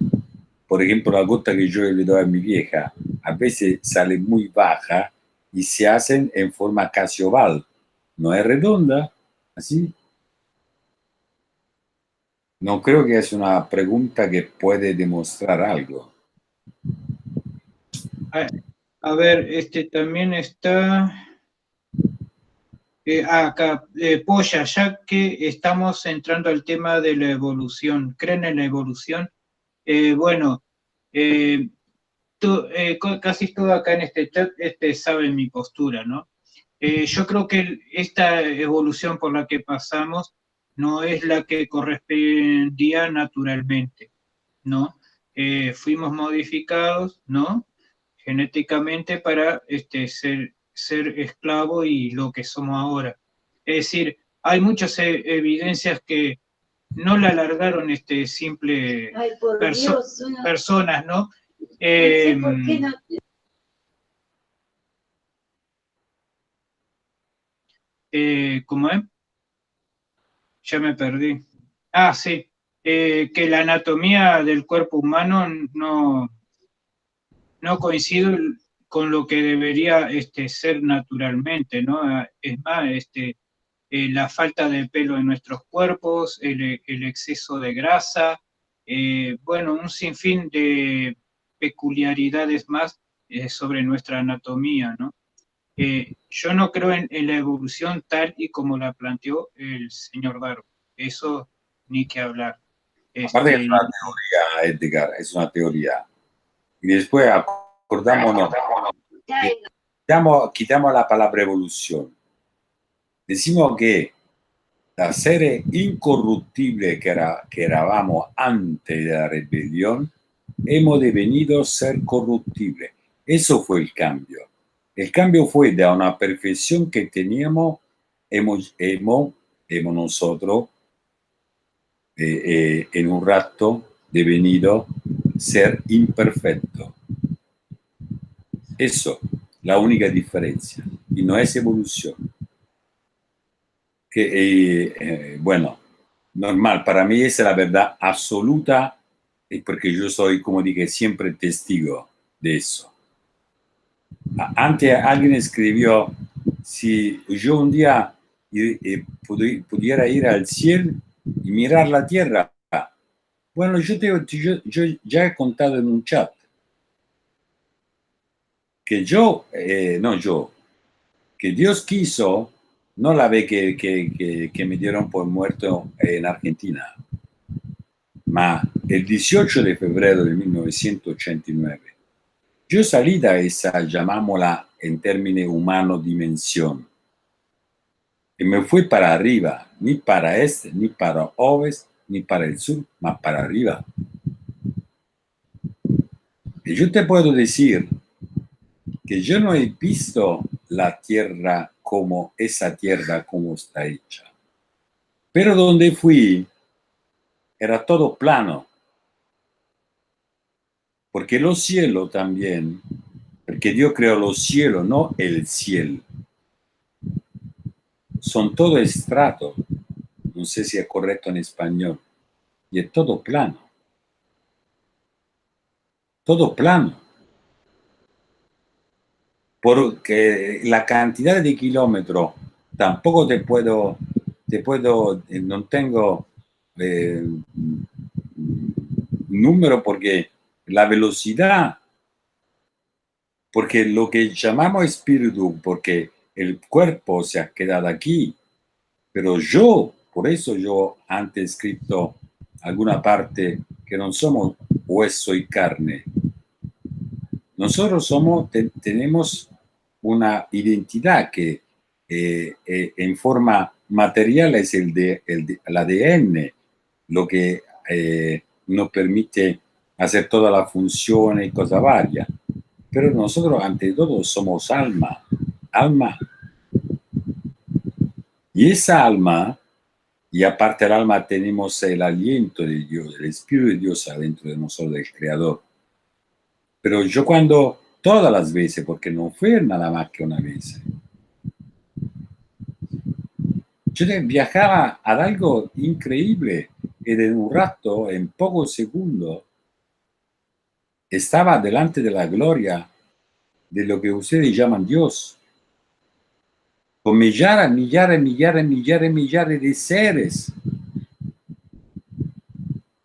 Por ejemplo, la gota que yo le doy a mi vieja, a veces sale muy baja y se hacen en forma casi oval. No es redonda, así. No creo que es una pregunta que puede demostrar algo. A ver, también está acá, Polla, ya que estamos entrando al tema de la evolución, ¿creen en la evolución? Bueno, casi todo acá en este chat sabe mi postura, ¿no? Yo creo que esta evolución por la que pasamos no es la que correspondía naturalmente, ¿no? Fuimos modificados, ¿no? Genéticamente para ser esclavo y lo que somos ahora. Es decir, hay muchas evidencias que no la alargaron simple Dios, personas, ¿no? No sé por qué no. ¿Cómo es? Ya me perdí. Ah, sí. Que la anatomía del cuerpo humano no coincide con lo que debería ser naturalmente, ¿no? Es más, la falta de pelo en nuestros cuerpos, el exceso de grasa, bueno, un sinfín de peculiaridades más sobre nuestra anatomía, ¿no? Yo no creo en la evolución tal y como la planteó el señor Darwin. Eso ni que hablar. Aparte que es una teoría, Edgar, es una teoría. Y después acordámonos, quitamos la palabra evolución. Decimos que la seres incorruptible que éramos antes de la rebelión, hemos devenido ser corruptibles. Eso fue el cambio. El cambio fue de una perfección que teníamos, hemos nosotros en un rato devenido ser imperfecto. Eso, la única diferencia. Y no es evolución. Bueno, normal, para mí esa es la verdad absoluta, porque yo soy, como dije, siempre testigo de eso. Antes alguien escribió, si yo un día pudiera ir al cielo y mirar la tierra, bueno, yo ya he contado en un chat que que Dios quiso, no la ve que me dieron por muerto en Argentina, ma el 18 de febrero de 1989, yo salí de esa, llamámosla en términos humanos, dimensión, y me fui para arriba, ni para este, ni para oeste, ni para el sur, más para arriba. Y yo te puedo decir que yo no he visto la tierra como esa tierra como está hecha. Pero donde fui era todo plano. Porque los cielos también, porque Dios creó los cielos, no el cielo. Son todo estrato. No sé si es correcto en español. Y es todo plano. Todo plano. Porque la cantidad de kilómetros tampoco no tengo número, porque la velocidad, Porque lo que llamamos espíritu, porque el cuerpo se ha quedado aquí, pero yo, por eso yo antes he escrito alguna parte que no somos hueso y carne. Nosotros somos, tenemos una identidad que en forma material es el ADN, lo que nos permite hacer toda la función y cosas varias. Pero nosotros, ante todo, somos alma. Y esa alma, y aparte del alma tenemos el aliento de Dios, el Espíritu de Dios adentro de nosotros, del Creador. Pero yo cuando, todas las veces, porque no fue nada más que una vez, yo viajaba a algo increíble y de un rato, en pocos segundos, estaba delante de la gloria de lo que ustedes llaman Dios, con millares de seres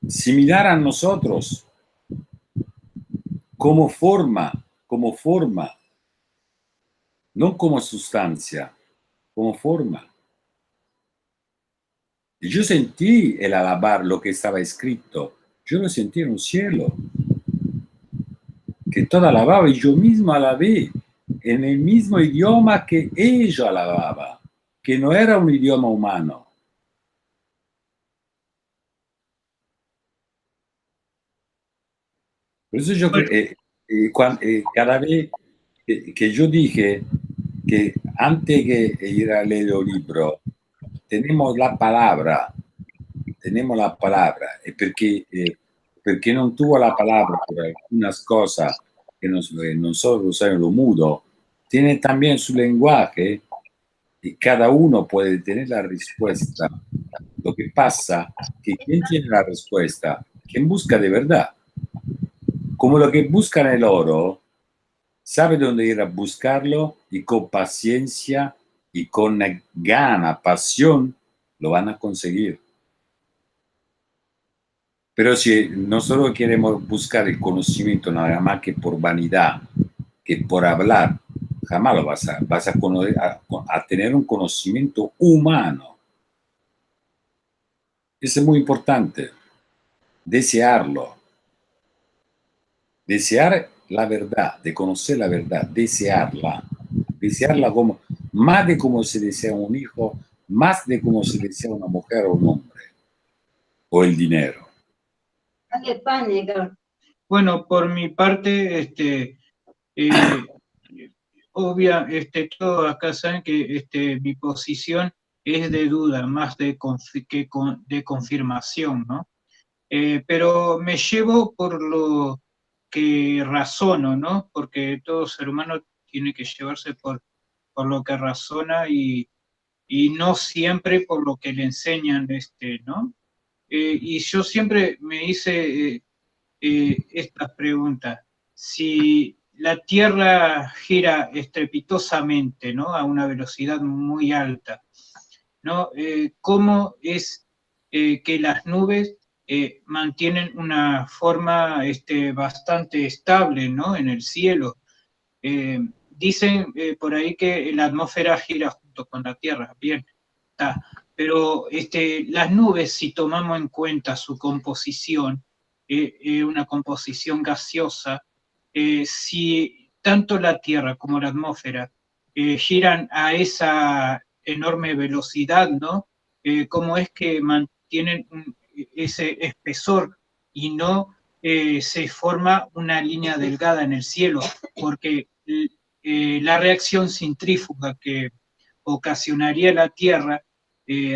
similar a nosotros, como forma, no como sustancia, como forma. Y yo sentí el alabar lo que estaba escrito, yo lo sentí en un cielo, que todo alababa y yo mismo alabé en el mismo idioma que ella alababa, que no era un idioma humano. Por eso yo cada vez que yo dije que antes de ir a leer el libro, tenemos la palabra, perché non tuvo la palabra por algunas cosas que nosotros usamos lo mudo, tiene también su lenguaje y cada uno puede tener la respuesta. Lo que pasa que quien tiene la respuesta, quien busca de verdad, como lo que buscan el oro, sabe dónde ir a buscarlo y con paciencia y con gana, pasión, lo van a conseguir. Pero si nosotros queremos buscar el conocimiento nada más que por vanidad, que por hablar, jamás lo vas a tener un conocimiento humano. Eso es muy importante. Desearlo. Desear la verdad, de conocer la verdad, desearla. Desearla como, más de como se desea un hijo, más de como se desea una mujer o un hombre, o el dinero. Bueno, por mi parte, todos acá saben que mi posición es de duda, más de confirmación, ¿no? Pero me llevo por lo que razono, ¿no? Porque todo ser humano tiene que llevarse por lo que razona y no siempre por lo que le enseñan, ¿no? Y yo siempre me hice esta pregunta: si la Tierra gira estrepitosamente, ¿no?, a una velocidad muy alta, ¿no? ¿Cómo es que las nubes mantienen una forma bastante estable, ¿no?, en el cielo? Dicen por ahí que la atmósfera gira junto con la Tierra, bien, está. Pero las nubes, si tomamos en cuenta su composición, una composición gaseosa, si tanto la Tierra como la atmósfera giran a esa enorme velocidad, ¿no? ¿Cómo es que mantienen ese espesor y no se forma una línea delgada en el cielo? Porque la reacción centrífuga que ocasionaría la Tierra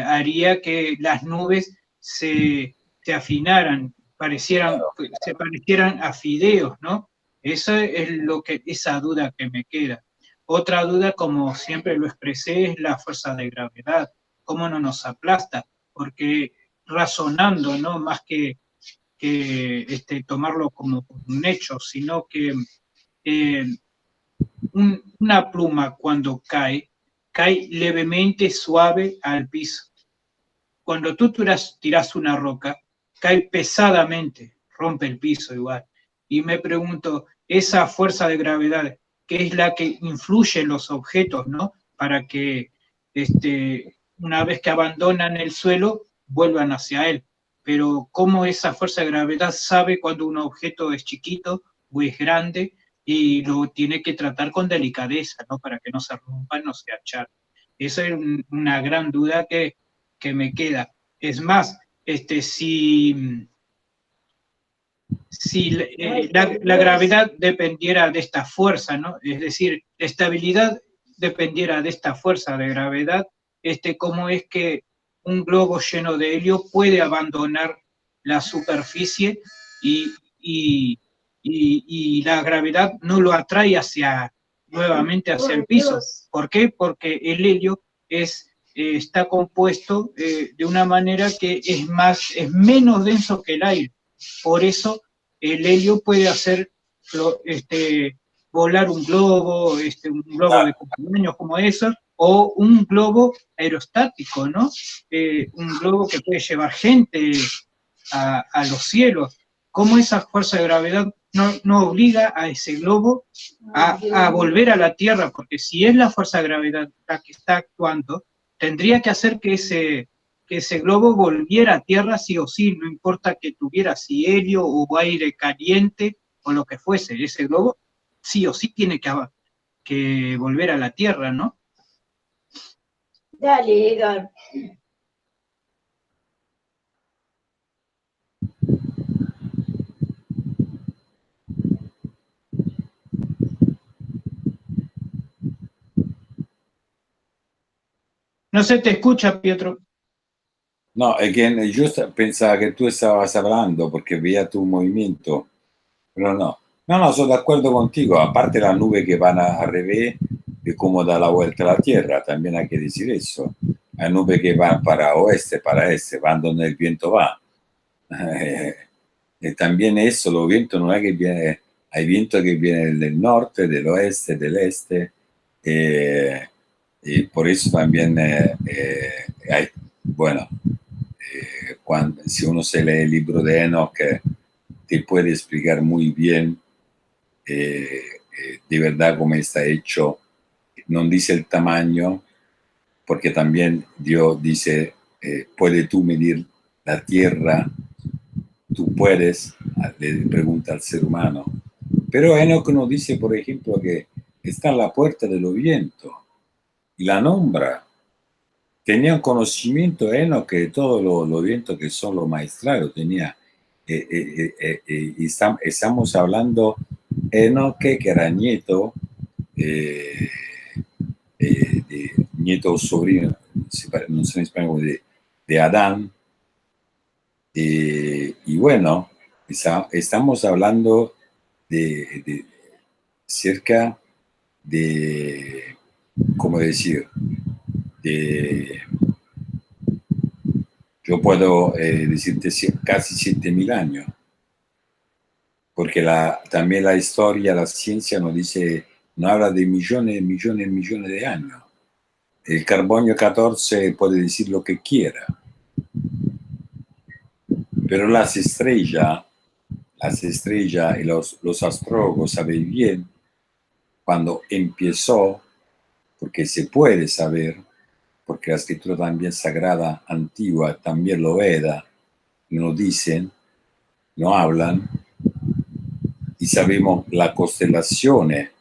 haría que las nubes se afinaran, se parecieran a fideos, ¿no? Esa es esa duda que me queda. Otra duda, como siempre lo expresé, es la fuerza de gravedad. ¿Cómo no nos aplasta? Porque razonando, ¿no?, más que tomarlo como un hecho, sino que una pluma cuando cae levemente suave al piso. Cuando tú tiras una roca, cae pesadamente, rompe el piso igual. Y me pregunto, esa fuerza de gravedad que es la que influye en los objetos, ¿no? Para que una vez que abandonan el suelo, vuelvan hacia él. Pero cómo esa fuerza de gravedad sabe cuando un objeto es chiquito o es grande, y lo tiene que tratar con delicadeza, ¿no? Para que no se rompa, no se acharre. Esa es una gran duda que me queda. Es más, si la gravedad dependiera de esta fuerza, ¿no? Es decir, la estabilidad dependiera de esta fuerza de gravedad, cómo es que un globo lleno de helio puede abandonar la superficie y la gravedad no lo atrae nuevamente hacia el piso. ¿Por qué? Porque el helio está compuesto de una manera que es menos denso que el aire. Por eso el helio puede hacer volar un globo de cumpleaños como esos, o un globo aerostático, ¿no? Un globo que puede llevar gente a los cielos. ¿Cómo esa fuerza de gravedad no obliga a ese globo a volver a la Tierra? Porque si es la fuerza de gravedad la que está actuando, tendría que hacer que ese globo volviera a Tierra sí o sí, no importa que tuviera si helio o aire caliente o lo que fuese, ese globo sí o sí tiene que volver a la Tierra, ¿no? Dale, Edgar. No se te escucha, Pietro. No, es que yo pensaba que tú estabas hablando porque veía tu movimiento, pero no. No, estoy de acuerdo contigo. Aparte las nubes que van al revés de cómo da la vuelta a la Tierra, también hay que decir eso. Hay nubes que van para oeste, para este, van donde el viento va. Y también eso, los vientos no es que viene, hay viento que viene del norte, del oeste, del este, y por eso también hay, bueno, si uno se lee el libro de Enoch, te puede explicar muy bien de verdad cómo está hecho. No dice el tamaño, porque también Dios dice, ¿puedes tú medir la tierra? Tú puedes, le pregunta al ser humano. Pero Enoch nos dice, por ejemplo, que está en la puerta de los vientos y la nombra. Tenía un conocimiento Enoch de todos los vientos que son los maestrales, tenía. Y estamos hablando Enoch, que era nieto, nieto o sobrino, no sé en español, de Adán. Y bueno, estamos hablando de cerca de, ¿cómo decir? Yo puedo decirte casi 7.000 años, porque también la historia, la ciencia nos dice, no habla de millones, millones, millones de años. El carbonio 14 puede decir lo que quiera, pero las estrellas y los astrólogos saben bien cuando empezó, porque se puede saber, porque la escritura también sagrada antigua, también lo Veda, nos dicen, nos hablan, y sabemos las constelaciones,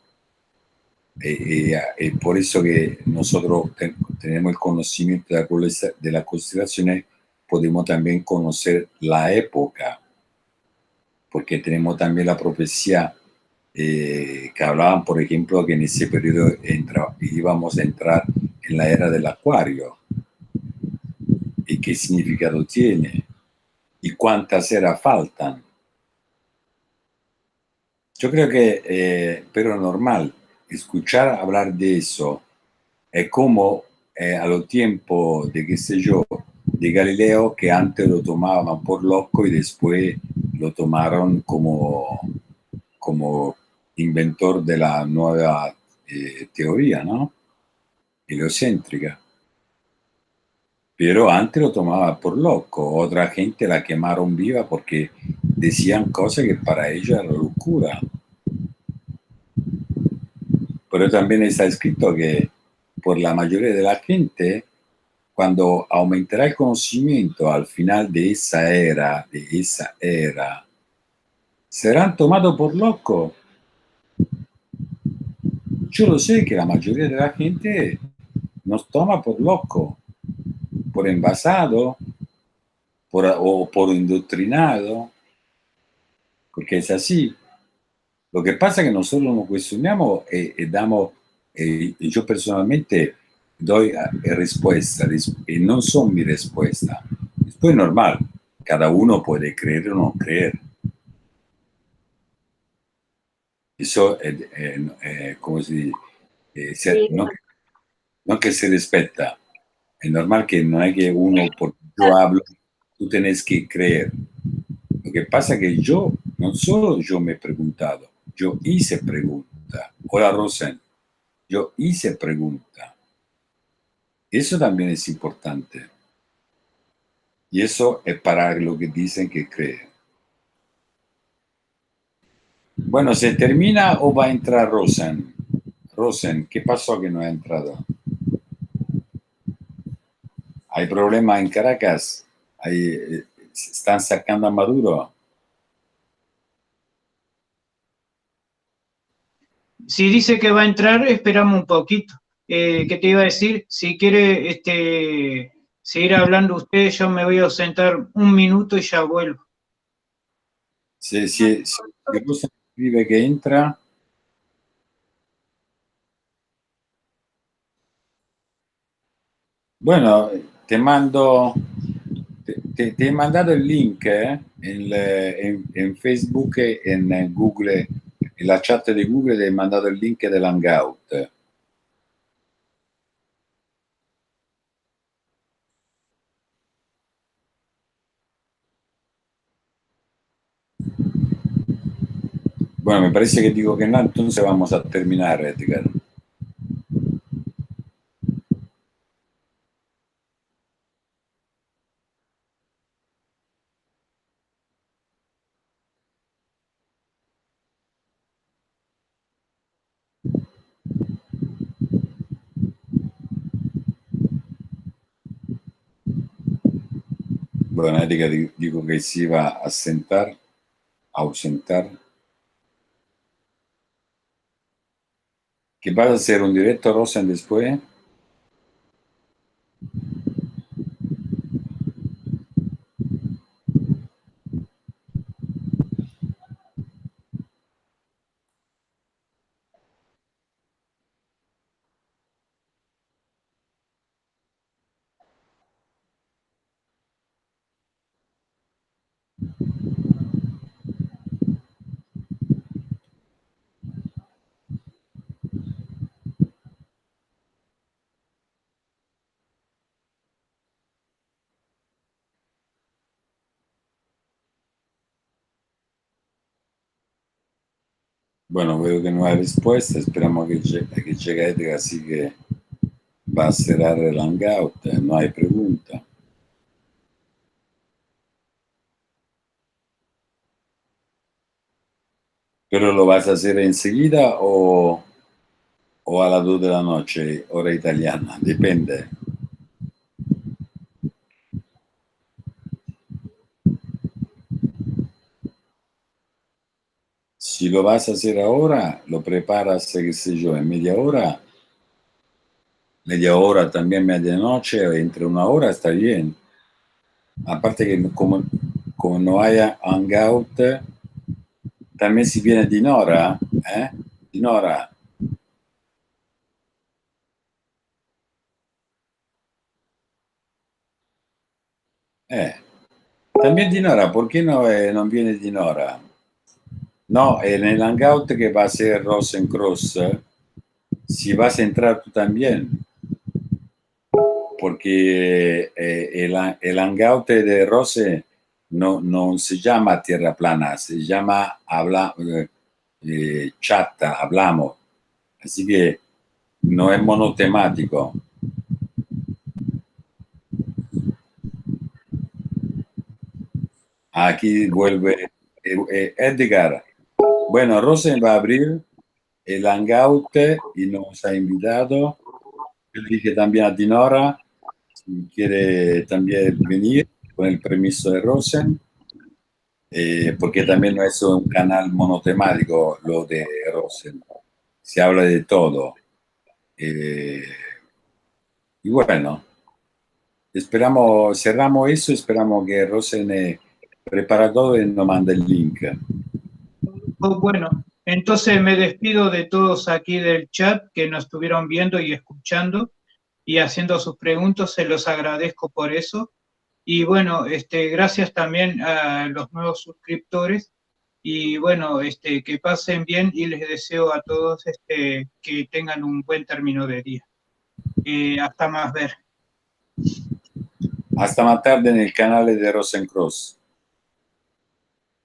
por eso que nosotros tenemos el conocimiento de las constelaciones, podemos también conocer la época, porque tenemos también la profecía que hablaban, por ejemplo, que en ese periodo íbamos a entrar en la era del Acuario. ¿Y qué significado tiene? ¿Y cuántas eras faltan? Yo creo que, pero normal, escuchar hablar de eso es como a los tiempos de, qué sé yo, de Galileo, que antes lo tomaban por loco y después lo tomaron como inventor de la nueva teoría, ¿no? Heliocéntrica. Pero antes lo tomaba por loco. Otra gente la quemaron viva porque decían cosas que para ella era locura. pero también está escrito que por la mayoría de la gente, cuando aumentará el conocimiento al final de esa era, serán tomados por locos. Yo lo sé que la mayoría de la gente nos toma por loco, por envasado, o por indoctrinado, porque es así. Lo que pasa es que nosotros nos cuestionamos y damos, yo personalmente doy respuestas y no son mi respuesta. Después es normal, cada uno puede creer o no creer. Eso, ¿cómo se dice? No que se respeta. Es normal que no hay que uno, porque yo hablo, tú tenés que creer. Lo que pasa es que yo, no solo yo me he preguntado, yo hice pregunta. Hola, Rosen. Yo hice pregunta. Eso también es importante. Y eso es para lo que dicen que creen. Bueno, ¿se termina o va a entrar Rosen? Rosen, ¿qué pasó que no ha entrado? ¿Hay problema en Caracas? ¿Están sacando a Maduro? Si dice que va a entrar, esperamos un poquito. ¿Qué te iba a decir? Si quiere seguir hablando usted, yo me voy a ausentar un minuto y ya vuelvo. Si Rosen escribe que entra. Bueno, te mando, te he mandado el link en Facebook, en Google, en la chat de Google te he mandado el link del Hangout. Bueno, me parece que digo que no, entonces vamos a terminar, Edgar. Bueno, Edgar dijo que se iba a ausentar. ¿Que vas a hacer un directo, Rosen, después? Bueno, veo que no hay respuesta. Esperamos que llegue Edgar, así que va a cerrar el Hangout. No hay pregunta. ¿Pero lo vas a hacer enseguida o a las 2 de la noche, hora italiana? Depende. Si lo vas a hacer ahora, lo preparas, qué sé yo, en media hora, también medianoche, entre una hora está bien. Aparte que como no haya Hangout, también si viene Dinora, Dinora. También Dinora, ¿por qué no viene Dinora? No, en el Hangout que va a ser Rosencross, si vas a entrar tú también, porque el Hangout de Rose no se llama Tierra Plana, se llama chat, hablamos, así que no es monotemático. Aquí vuelve Edgar. Bueno, Rosen va a abrir. el Hangout y nos ha invitado. Yo le dije también a Dinora si quiere también venir con el permiso de Rosen, porque también no es un canal monotemático lo de Rosen, se habla de todo. Y bueno, esperamos, cerramos eso, esperamos que Rosen prepara todo y nos manda el link. Oh, bueno, entonces me despido de todos aquí del chat que nos estuvieron viendo y escuchando y haciendo sus preguntas, se los agradezco por eso. Y bueno, gracias también a los nuevos suscriptores y bueno, que pasen bien y les deseo a todos que tengan un buen término de día. Hasta más ver. Hasta más tarde en el canal de Rosencross.